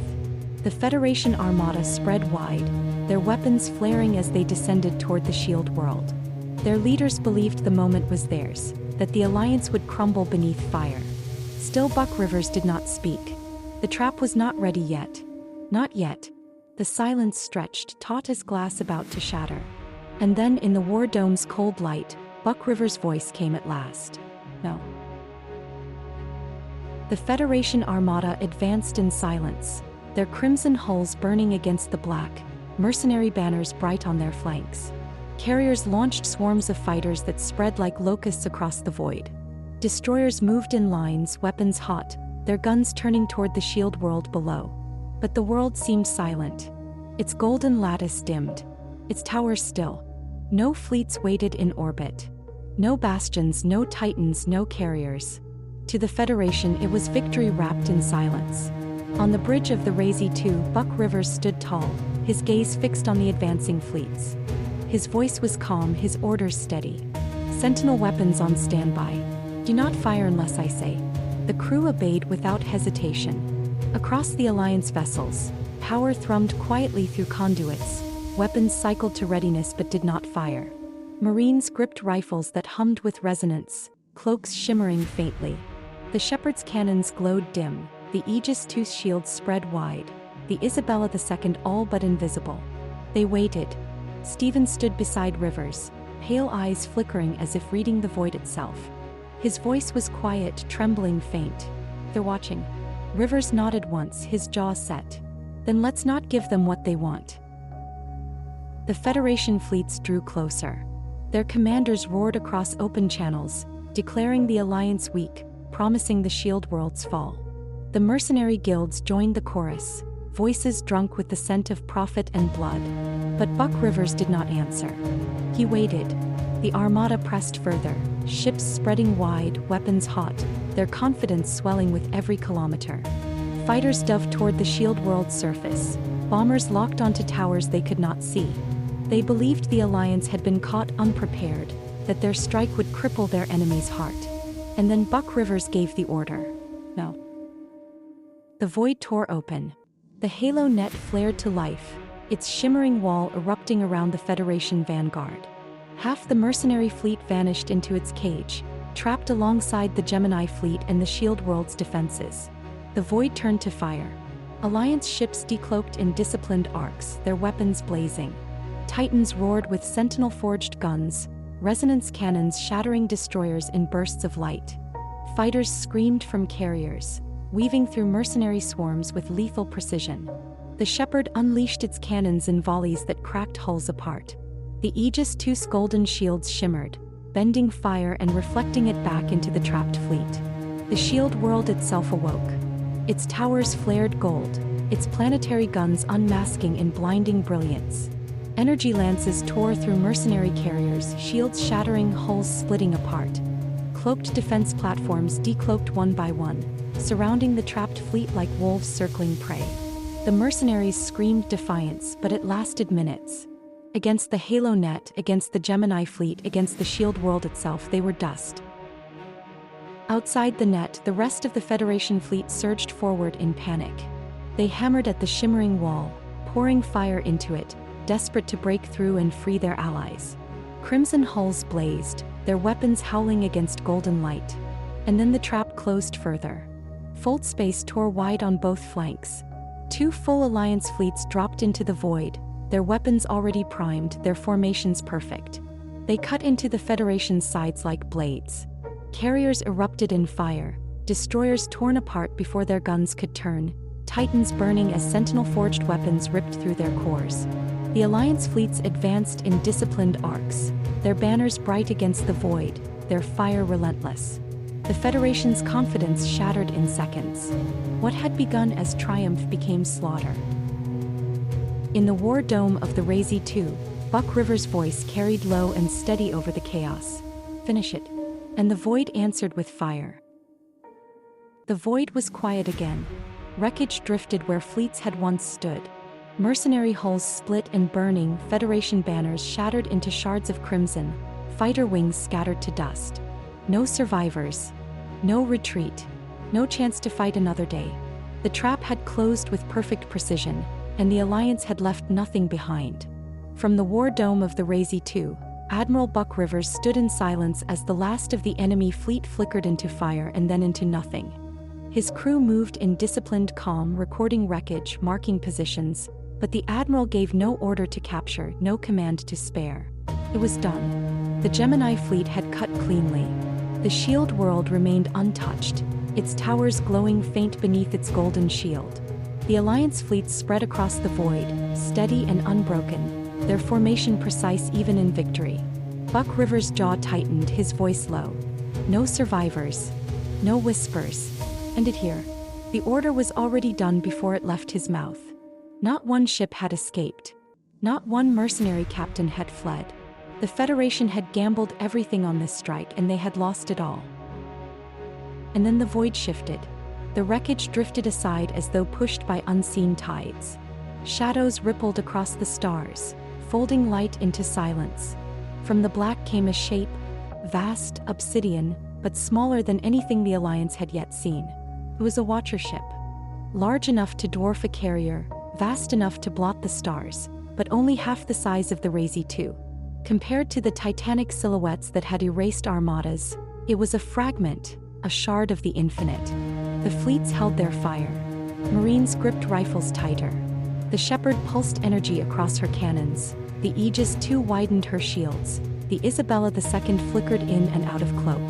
The Federation Armada spread wide, their weapons flaring as they descended toward the shield world. Their leaders believed the moment was theirs, that the Alliance would crumble beneath fire. Still Buck Rivers did not speak. The trap was not ready yet. Not yet. The silence stretched, taut as glass about to shatter. And then, in the war dome's cold light, Buck Rivers' voice came at last. "No." The Federation armada advanced in silence, their crimson hulls burning against the black, mercenary banners bright on their flanks. Carriers launched swarms of fighters that spread like locusts across the void. Destroyers moved in lines, weapons hot, their guns turning toward the shield world below. But the world seemed silent. Its golden lattice dimmed, its towers still. No fleets waited in orbit. No bastions, no titans, no carriers. To the Federation it was victory wrapped in silence. On the bridge of the Razee II, Buckrivers stood tall, his gaze fixed on the advancing fleets. His voice was calm, his orders steady. Sentinel weapons on standby. Do not fire unless I say. The crew obeyed without hesitation. Across the Alliance vessels, power thrummed quietly through conduits, weapons cycled to readiness but did not fire. Marines gripped rifles that hummed with resonance, cloaks shimmering faintly. The Shepherd's cannons glowed dim, the Aegis II's shields spread wide, the Isabella II all but invisible. They waited. Stephen stood beside Rivers, pale eyes flickering as if reading the void itself. His voice was quiet, trembling, faint. They're watching. Rivers nodded once, his jaw set. Then let's not give them what they want. The Federation fleets drew closer. Their commanders roared across open channels, declaring the Alliance weak, promising the shield world's fall. The mercenary guilds joined the chorus, voices drunk with the scent of profit and blood. But Buckrivers did not answer. He waited. The armada pressed further, ships spreading wide, weapons hot, their confidence swelling with every kilometer. Fighters dove toward the shield world's surface, bombers locked onto towers they could not see. They believed the Alliance had been caught unprepared, that their strike would cripple their enemy's heart. And then Buckrivers gave the order. No. The void tore open. The halo net flared to life, its shimmering wall erupting around the Federation vanguard. Half the mercenary fleet vanished into its cage, trapped alongside the Gemini fleet and the shield world's defenses. The void turned to fire. Alliance ships decloaked in disciplined arcs, their weapons blazing. Titans roared with sentinel-forged guns, resonance cannons shattering destroyers in bursts of light. Fighters screamed from carriers, weaving through mercenary swarms with lethal precision. The Shepherd unleashed its cannons in volleys that cracked hulls apart. The Aegis II's golden shields shimmered, bending fire and reflecting it back into the trapped fleet. The shield world itself awoke. Its towers flared gold, its planetary guns unmasking in blinding brilliance. Energy lances tore through mercenary carriers, shields shattering, hulls splitting apart. Cloaked defense platforms decloaked one by one, surrounding the trapped fleet like wolves circling prey. The mercenaries screamed defiance, but it lasted minutes. Against the Halo net, against the Gemini fleet, against the shield world itself, they were dust. Outside the net, the rest of the Federation fleet surged forward in panic. They hammered at the shimmering wall, pouring fire into it, desperate to break through and free their allies. Crimson hulls blazed, their weapons howling against golden light. And then the trap closed further. Fold space tore wide on both flanks. Two full Alliance fleets dropped into the void, their weapons already primed, their formations perfect. They cut into the Federation's sides like blades. Carriers erupted in fire, destroyers torn apart before their guns could turn, titans burning as sentinel-forged weapons ripped through their cores. The Alliance fleets advanced in disciplined arcs, their banners bright against the void, their fire relentless. The Federation's confidence shattered in seconds. What had begun as triumph became slaughter. In the war dome of the Razee II, Buckrivers' voice carried low and steady over the chaos. Finish it. And the void answered with fire. The void was quiet again. Wreckage drifted where fleets had once stood. Mercenary hulls split and burning, Federation banners shattered into shards of crimson, fighter wings scattered to dust. No survivors. No retreat. No chance to fight another day. The trap had closed with perfect precision, and the Alliance had left nothing behind. From the war dome of the Razee II, Admiral Buckrivers stood in silence as the last of the enemy fleet flickered into fire and then into nothing. His crew moved in disciplined calm, recording wreckage, marking positions, but the Admiral gave no order to capture, no command to spare. It was done. The Gemini fleet had cut cleanly. The shield world remained untouched. its towers glowing faint beneath its golden shield. The Alliance fleets spread across the void, steady and unbroken, their formation precise even in victory. Buckrivers' jaw tightened, his voice low. No survivors. No whispers. And it here. The order was already done before it left his mouth. Not one ship had escaped. Not one mercenary captain had fled. The Federation had gambled everything on this strike, and they had lost it all. And then the void shifted. The wreckage drifted aside as though pushed by unseen tides. Shadows rippled across the stars, folding light into silence. From the black came a shape, vast, obsidian, but smaller than anything the Alliance had yet seen. It was a watcher ship. Large enough to dwarf a carrier, vast enough to blot the stars, but only half the size of the Razee II. Compared to the titanic silhouettes that had erased armadas, it was a fragment, a shard of the infinite. The fleets held their fire. Marines gripped rifles tighter. The Shepherd pulsed energy across her cannons. The Aegis II widened her shields. The Isabella II flickered in and out of cloak.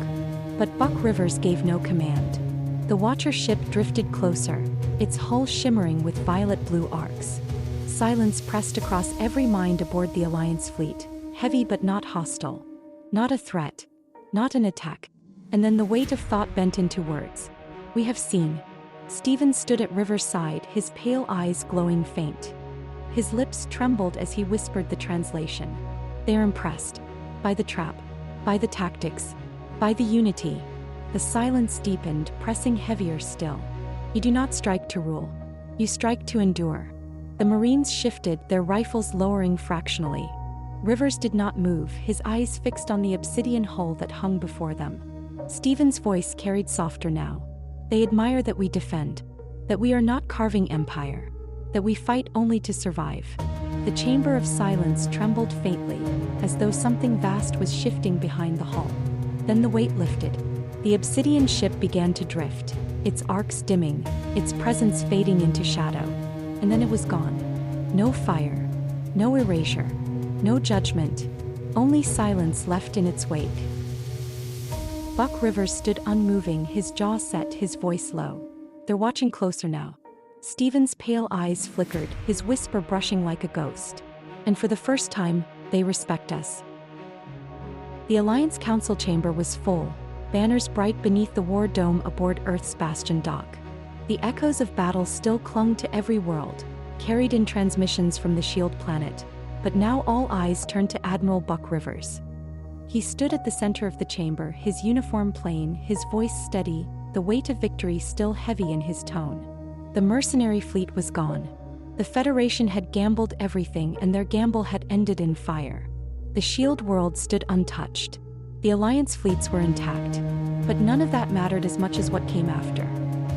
But Buckrivers gave no command. The Watcher ship drifted closer, its hull shimmering with violet-blue arcs. Silence pressed across every mind aboard the Alliance fleet, heavy but not hostile. Not a threat. Not an attack. And then the weight of thought bent into words. We have seen. Stephen stood at River's side, his pale eyes glowing faint. His lips trembled as he whispered the translation. They are impressed. By the trap. By the tactics. By the unity. The silence deepened, pressing heavier still. You do not strike to rule. You strike to endure. The Marines shifted, their rifles lowering fractionally. Rivers did not move, his eyes fixed on the obsidian hull that hung before them. Stephen's voice carried softer now. They admire that we defend. That we are not carving empire. That we fight only to survive. The chamber of silence trembled faintly, as though something vast was shifting behind the hull. Then the weight lifted. The obsidian ship began to drift, its arcs dimming, its presence fading into shadow. And then it was gone. No fire. No erasure. No judgment. Only silence left in its wake. Buckrivers stood unmoving, his jaw set, his voice low. They're watching closer now. Stephen's pale eyes flickered, his whisper brushing like a ghost. And for the first time, they respect us. The Alliance Council chamber was full, banners bright beneath the war dome aboard Earth's bastion dock. The echoes of battle still clung to every world, carried in transmissions from the Shield planet. But now all eyes turned to Admiral Buckrivers. He stood at the center of the chamber, his uniform plain, his voice steady, the weight of victory still heavy in his tone. The mercenary fleet was gone. The Federation had gambled everything, and their gamble had ended in fire. The Shield world stood untouched. The Alliance fleets were intact. But none of that mattered as much as what came after.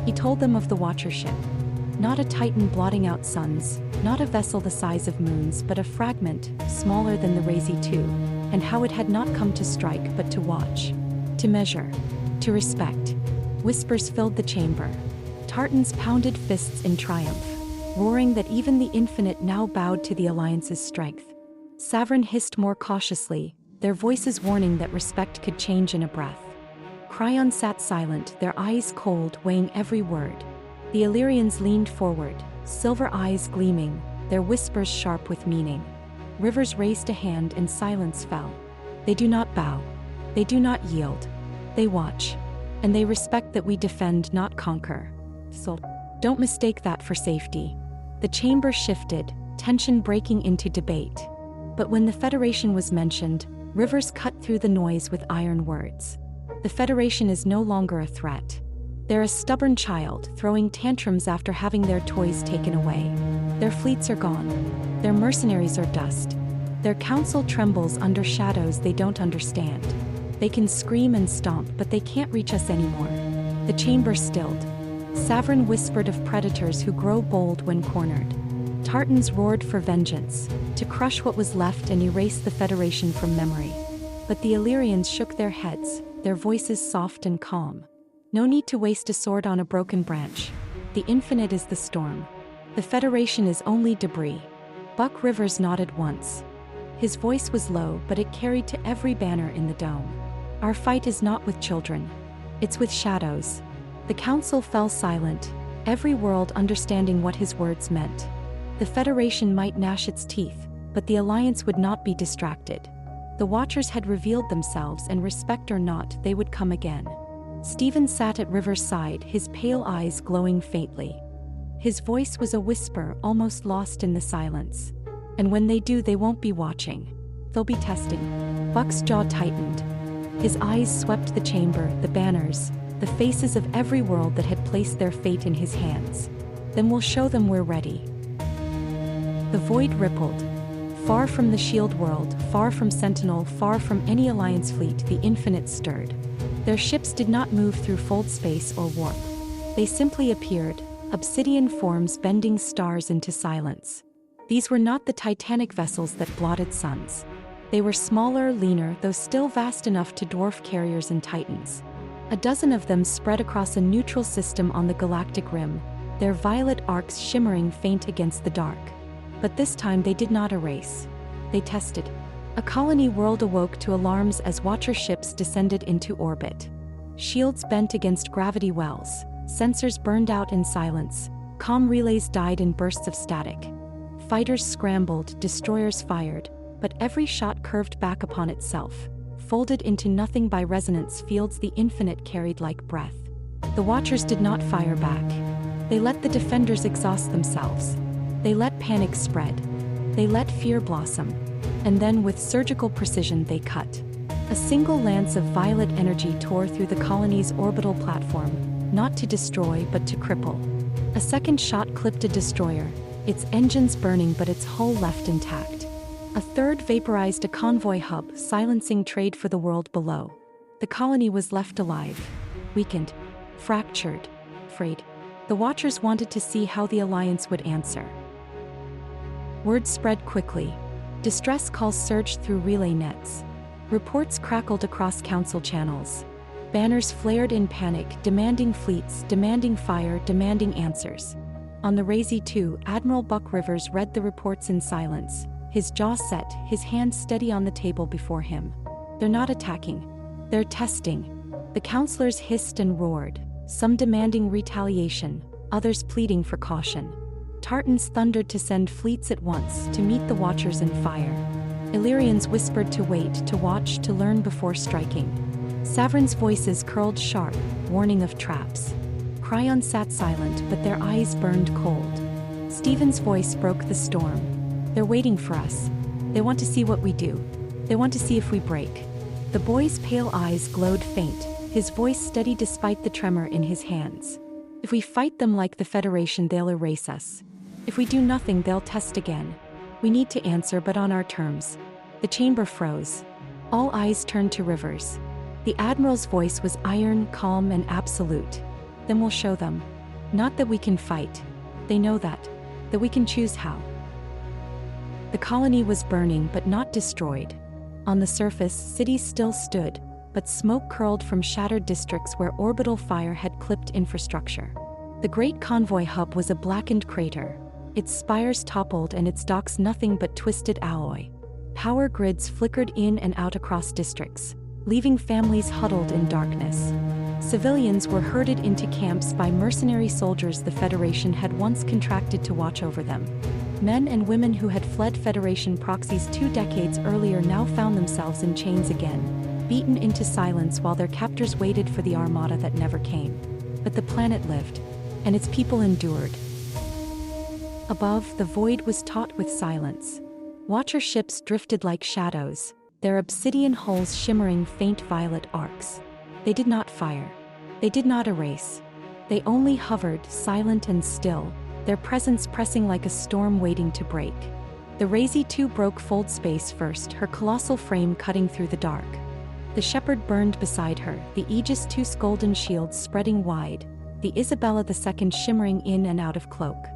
He told them of the Watcher ship. Not a titan blotting out suns, not a vessel the size of moons, but a fragment, smaller than the Razee II, and how it had not come to strike but to watch, to measure, to respect. Whispers filled the chamber. Tartans pounded fists in triumph, roaring that even the infinite now bowed to the Alliance's strength. Savran hissed more cautiously, their voices warning that respect could change in a breath. Cryon sat silent, their eyes cold, weighing every word. The Illyrians leaned forward, silver eyes gleaming, their whispers sharp with meaning. Rivers raised a hand and silence fell. They do not bow. They do not yield. They watch. And they respect that we defend, not conquer. So, don't mistake that for safety. The chamber shifted, tension breaking into debate. But when the Federation was mentioned, Rivers cut through the noise with iron words. The Federation is no longer a threat. They're a stubborn child, throwing tantrums after having their toys taken away. Their fleets are gone. Their mercenaries are dust. Their council trembles under shadows they don't understand. They can scream and stomp, but they can't reach us anymore. The chamber stilled. Savran whispered of predators who grow bold when cornered. Tartans roared for vengeance, to crush what was left and erase the Federation from memory. But the Illyrians shook their heads, their voices soft and calm. No need to waste a sword on a broken branch. The infinite is the storm. The Federation is only debris. Buckrivers nodded once. His voice was low, but it carried to every banner in the dome. Our fight is not with children. It's with shadows. The council fell silent, every world understanding what his words meant. The Federation might gnash its teeth, but the Alliance would not be distracted. The Watchers had revealed themselves, and respect or not, they would come again. Stephen sat at River's side, his pale eyes glowing faintly. His voice was a whisper, almost lost in the silence. And when they do, they won't be watching. They'll be testing. Buck's jaw tightened. His eyes swept the chamber, the banners, the faces of every world that had placed their fate in his hands. Then we'll show them we're ready. The void rippled. Far from the Shield world, far from Sentinel, far from any Alliance fleet, the Infinite stirred. Their ships did not move through fold space or warp. They simply appeared, obsidian forms bending stars into silence. These were not the titanic vessels that blotted suns. They were smaller, leaner, though still vast enough to dwarf carriers and titans. A dozen of them spread across a neutral system on the galactic rim, their violet arcs shimmering faint against the dark. But this time they did not erase. They tested. A colony world awoke to alarms as Watcher ships descended into orbit. Shields bent against gravity wells, sensors burned out in silence, comm relays died in bursts of static. Fighters scrambled, destroyers fired, but every shot curved back upon itself, folded into nothing by resonance fields the Infinite carried like breath. The Watchers did not fire back. They let the defenders exhaust themselves. They let panic spread. They let fear blossom. And then with surgical precision they cut. A single lance of violet energy tore through the colony's orbital platform, not to destroy but to cripple. A second shot clipped a destroyer, its engines burning but its hull left intact. A third vaporized a convoy hub, silencing trade for the world below. The colony was left alive, weakened, fractured, frayed. The Watchers wanted to see how the Alliance would answer. Word spread quickly. Distress calls surged through relay nets. Reports crackled across council channels. Banners flared in panic, demanding fleets, demanding fire, demanding answers. On the Razee II, Admiral Buckrivers read the reports in silence, his jaw set, his hand steady on the table before him. They're not attacking. They're testing. The counselors hissed and roared, some demanding retaliation, others pleading for caution. Tartans thundered to send fleets at once to meet the Watchers in fire. Illyrians whispered to wait, to watch, to learn before striking. Savron's voices curled sharp, warning of traps. Cryon sat silent, but their eyes burned cold. Stephen's voice broke the storm. They're waiting for us. They want to see what we do. They want to see if we break. The boy's pale eyes glowed faint, his voice steady despite the tremor in his hands. If we fight them like the Federation, they'll erase us. If we do nothing, they'll test again. We need to answer, but on our terms. The chamber froze. All eyes turned to Rivers. The Admiral's voice was iron, calm, and absolute. Then we'll show them. Not that we can fight. They know that we can choose how. The colony was burning but not destroyed. On the surface, cities still stood, but smoke curled from shattered districts where orbital fire had clipped infrastructure. The great convoy hub was a blackened crater. Its spires toppled and its docks nothing but twisted alloy. Power grids flickered in and out across districts, leaving families huddled in darkness. Civilians were herded into camps by mercenary soldiers the Federation had once contracted to watch over them. Men and women who had fled Federation proxies 2 decades earlier now found themselves in chains again, beaten into silence while their captors waited for the armada that never came. But the planet lived, and its people endured. Above, the void was taut with silence. Watcher ships drifted like shadows, their obsidian hulls shimmering faint violet arcs. They did not fire. They did not erase. They only hovered, silent and still, their presence pressing like a storm waiting to break. The Razee II broke fold space first, her colossal frame cutting through the dark. The Shepherd burned beside her, the Aegis II's golden shields spreading wide, the Isabella II shimmering in and out of cloak.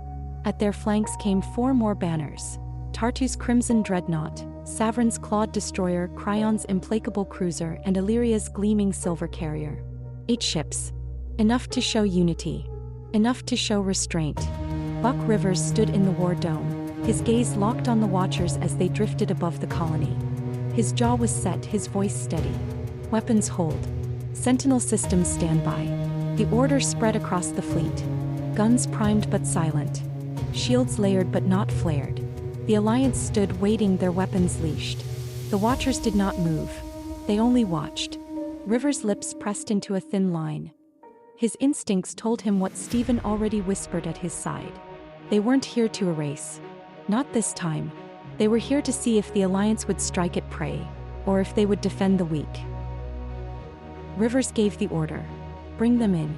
At their flanks came 4 more banners: Tartu's crimson dreadnought, Savron's clawed destroyer, Cryon's implacable cruiser, and Illyria's gleaming silver carrier. 8 ships. Enough to show unity. Enough to show restraint. Buck Rivers stood in the war dome, his gaze locked on the Watchers as they drifted above the colony. His jaw was set, his voice steady. Weapons hold. Sentinel systems stand by. The order spread across the fleet. Guns primed but silent. Shields layered but not flared. The Alliance stood waiting, their weapons leashed. The Watchers did not move. They only watched. River's lips pressed into a thin line. His instincts told him what Stephen already whispered at his side. They weren't here to erase. Not this time. They were here to see if the Alliance would strike at prey, or if they would defend the weak. Rivers gave the order. Bring them in.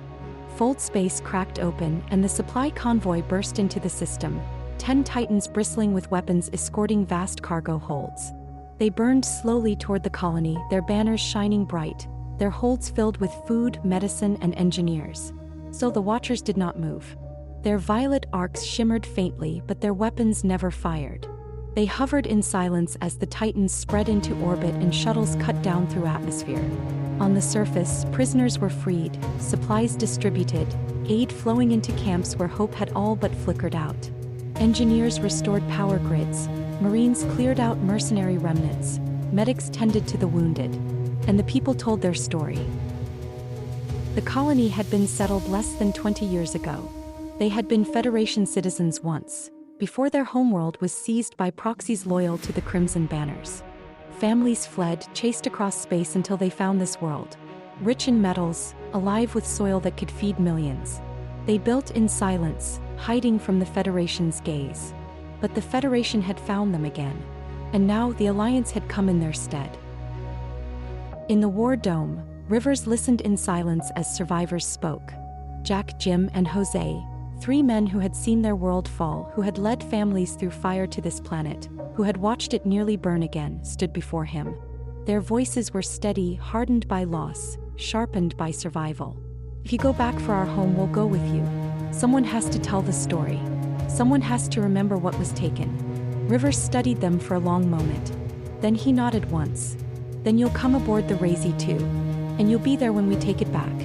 Fold space cracked open, and the supply convoy burst into the system, 10 Titans bristling with weapons escorting vast cargo holds. They burned slowly toward the colony, their banners shining bright, their holds filled with food, medicine, and engineers. So the Watchers did not move. Their violet arcs shimmered faintly, but their weapons never fired. They hovered in silence as the Titans spread into orbit and shuttles cut down through atmosphere. On the surface, prisoners were freed, supplies distributed, aid flowing into camps where hope had all but flickered out. Engineers restored power grids, Marines cleared out mercenary remnants, medics tended to the wounded, and the people told their story. The colony had been settled less than 20 years ago. They had been Federation citizens once, before their homeworld was seized by proxies loyal to the Crimson Banners. Families fled, chased across space until they found this world. Rich in metals, alive with soil that could feed millions. They built in silence, hiding from the Federation's gaze. But the Federation had found them again. And now the Alliance had come in their stead. In the War Dome, Rivers listened in silence as survivors spoke. Jack, Jim, and Jose, 3 men who had seen their world fall, who had led families through fire to this planet, who had watched it nearly burn again, stood before him. Their voices were steady, hardened by loss, sharpened by survival. If you go back for our home, we'll go with you. Someone has to tell the story. Someone has to remember what was taken. Rivers studied them for a long moment. Then he nodded once. Then you'll come aboard the Razee II. And you'll be there when we take it back.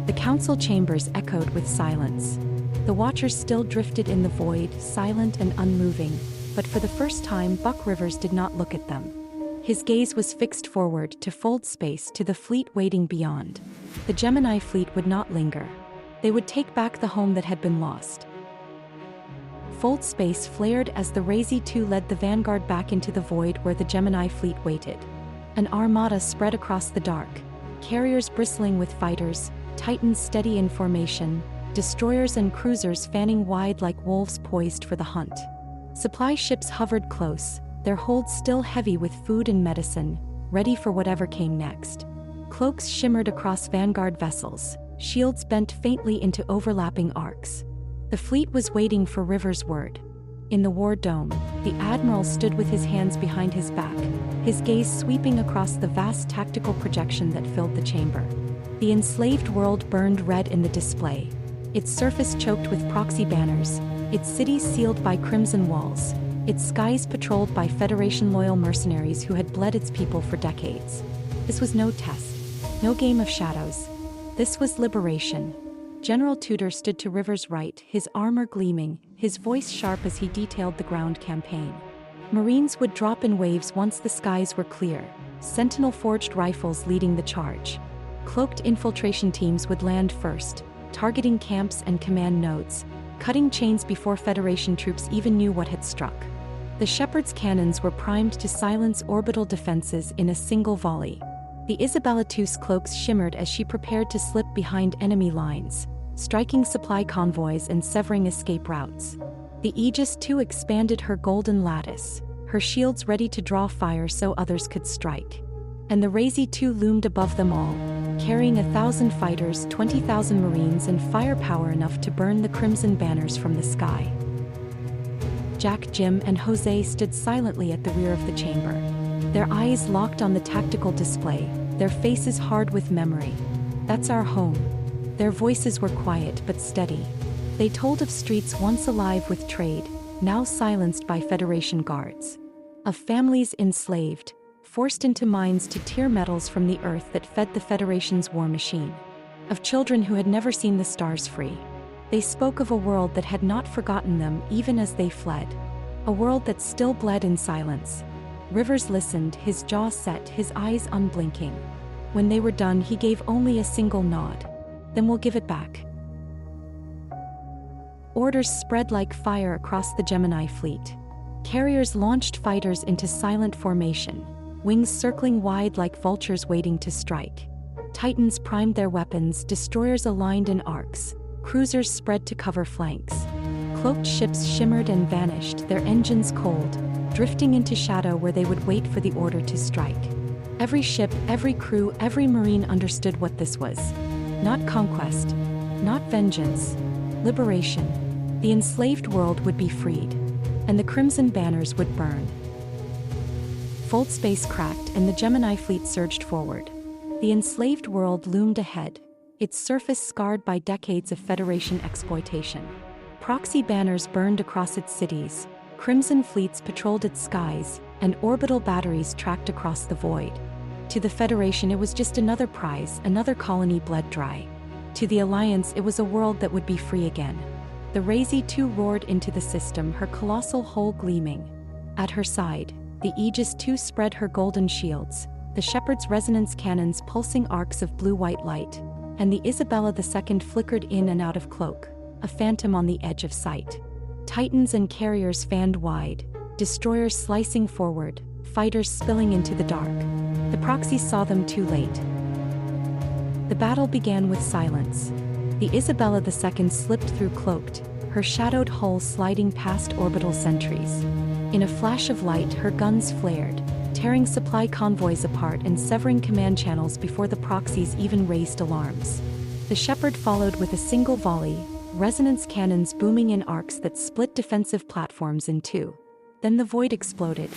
The council chambers echoed with silence. The Watchers still drifted in the void, silent and unmoving, but for the first time Buckrivers did not look at them. His gaze was fixed forward to fold space to the fleet waiting beyond. The Gemini fleet would not linger. They would take back the home that had been lost. Fold space flared as the Razee II led the vanguard back into the void where the Gemini fleet waited. An armada spread across the dark, carriers bristling with fighters, Titans steady in formation, destroyers and cruisers fanning wide like wolves poised for the hunt. Supply ships hovered close, their holds still heavy with food and medicine, ready for whatever came next. Cloaks shimmered across vanguard vessels, shields bent faintly into overlapping arcs. The fleet was waiting for Rivers' word. In the War Dome, the Admiral stood with his hands behind his back, his gaze sweeping across the vast tactical projection that filled the chamber. The enslaved world burned red in the display, its surface choked with proxy banners, its cities sealed by crimson walls, its skies patrolled by Federation-loyal mercenaries who had bled its people for decades. This was no test, no game of shadows. This was liberation. General Tudor stood to Rivers' right, his armor gleaming, his voice sharp as he detailed the ground campaign. Marines would drop in waves once the skies were clear, Sentinel-forged rifles leading the charge. Cloaked infiltration teams would land first, targeting camps and command nodes, cutting chains before Federation troops even knew what had struck. The Shepherd's cannons were primed to silence orbital defenses in a single volley. The Isabella II's cloaks shimmered as she prepared to slip behind enemy lines, striking supply convoys and severing escape routes. The Aegis II expanded her golden lattice, her shields ready to draw fire so others could strike. And the Razee II loomed above them all, carrying 1,000 fighters, 20,000 Marines, and firepower enough to burn the crimson banners from the sky. Jack, Jim, and Jose stood silently at the rear of the chamber, their eyes locked on the tactical display, their faces hard with memory. That's our home. Their voices were quiet but steady. They told of streets once alive with trade, now silenced by Federation guards. Of families enslaved, forced into mines to tear metals from the earth that fed the Federation's war machine. Of children who had never seen the stars free. They spoke of a world that had not forgotten them even as they fled. A world that still bled in silence. Rivers listened, his jaw set, his eyes unblinking. When they were done, he gave only a single nod. then we'll give it back." Orders spread like fire across the Gemini fleet. Carriers launched fighters into silent formation, wings circling wide like vultures waiting to strike. Titans primed their weapons, destroyers aligned in arcs, cruisers spread to cover flanks. Cloaked ships shimmered and vanished, their engines cold, drifting into shadow where they would wait for the order to strike. Every ship, every crew, every marine understood what this was. Not conquest, not vengeance, liberation. The enslaved world would be freed, and the crimson banners would burn. Fold space cracked and the Gemini fleet surged forward. The enslaved world loomed ahead, its surface scarred by decades of Federation exploitation. Proxy banners burned across its cities, crimson fleets patrolled its skies, and orbital batteries tracked across the void. To the Federation it was just another prize, another colony bled dry. To the Alliance it was a world that would be free again. The Razee II roared into the system, her colossal hull gleaming. At her side, the Aegis II spread her golden shields, the Shepherd's resonance cannons pulsing arcs of blue-white light, and the Isabella II flickered in and out of cloak, a phantom on the edge of sight. Titans and carriers fanned wide, destroyers slicing forward, fighters spilling into the dark. The proxies saw them too late. The battle began with silence. The Isabella II slipped through cloaked, her shadowed hull sliding past orbital sentries. In a flash of light, her guns flared, tearing supply convoys apart and severing command channels before the proxies even raised alarms. The Shepherd followed with a single volley, resonance cannons booming in arcs that split defensive platforms in two. Then the void exploded.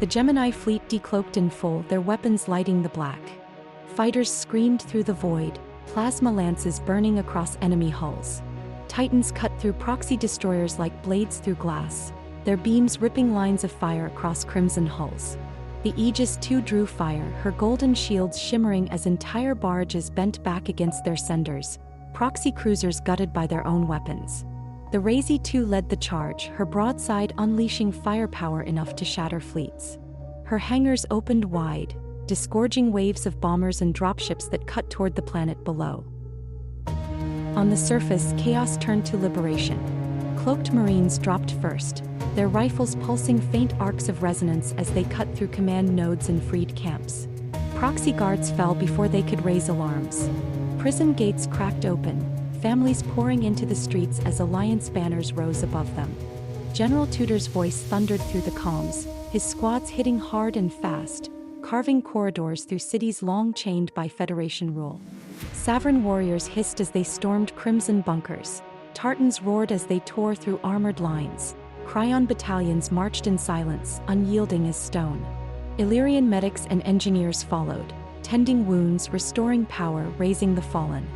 The Gemini fleet decloaked in full, their weapons lighting the black. Fighters screamed through the void, plasma lances burning across enemy hulls. Titans cut through proxy destroyers like blades through glass, their beams ripping lines of fire across crimson hulls. The Aegis II drew fire, her golden shields shimmering as entire barges bent back against their senders, proxy cruisers gutted by their own weapons. The Razee II led the charge, her broadside unleashing firepower enough to shatter fleets. Her hangars opened wide, disgorging waves of bombers and dropships that cut toward the planet below. On the surface, chaos turned to liberation. Cloaked Marines dropped first, their rifles pulsing faint arcs of resonance as they cut through command nodes and freed camps. Proxy guards fell before they could raise alarms. Prison gates cracked open, families pouring into the streets as Alliance banners rose above them. General Tudor's voice thundered through the comms, his squads hitting hard and fast, carving corridors through cities long chained by Federation rule. Saverin warriors hissed as they stormed crimson bunkers. Tartans roared as they tore through armored lines. Cryon battalions marched in silence, unyielding as stone. Illyrian medics and engineers followed, tending wounds, restoring power, raising the fallen.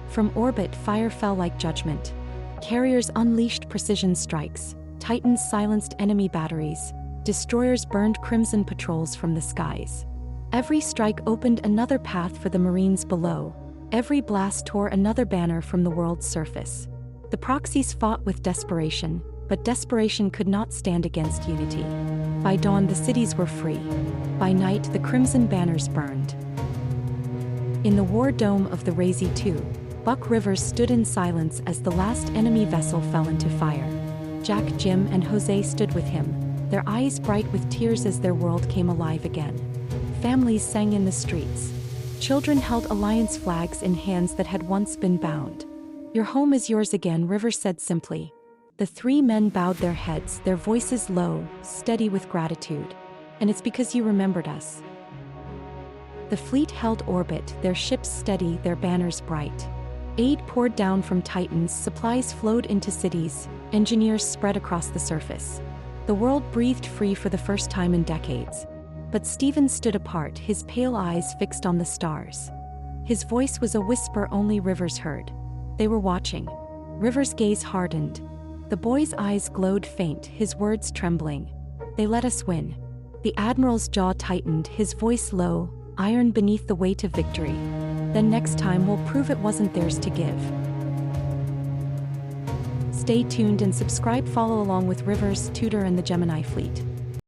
From orbit, fire fell like judgment. Carriers unleashed precision strikes. Titans silenced enemy batteries. Destroyers burned crimson patrols from the skies. Every strike opened another path for the Marines below. Every blast tore another banner from the world's surface. The proxies fought with desperation, but desperation could not stand against unity. By dawn, the cities were free. By night, the crimson banners burned. In the war dome of the Razee II, Buckrivers stood in silence as the last enemy vessel fell into fire. Jack, Jim, and Jose stood with him, their eyes bright with tears as their world came alive again. Families sang in the streets. Children held Alliance flags in hands that had once been bound. "Your home is yours again," Rivers said simply. The three men bowed their heads, their voices low, steady with gratitude. "And it's because you remembered us." The fleet held orbit, their ships steady, their banners bright. Aid poured down from Titans, supplies flowed into cities, engineers spread across the surface. The world breathed free for the first time in decades. But Stephen stood apart, his pale eyes fixed on the stars. His voice was a whisper only Rivers heard. They were watching. Rivers' gaze hardened. The boy's eyes glowed faint, his words trembling. "They let us win." The Admiral's jaw tightened, his voice low, iron beneath the weight of victory. "Then next time we'll prove it wasn't theirs to give." Stay tuned and subscribe, follow along with Rivers, Tudor, and the Gemini fleet.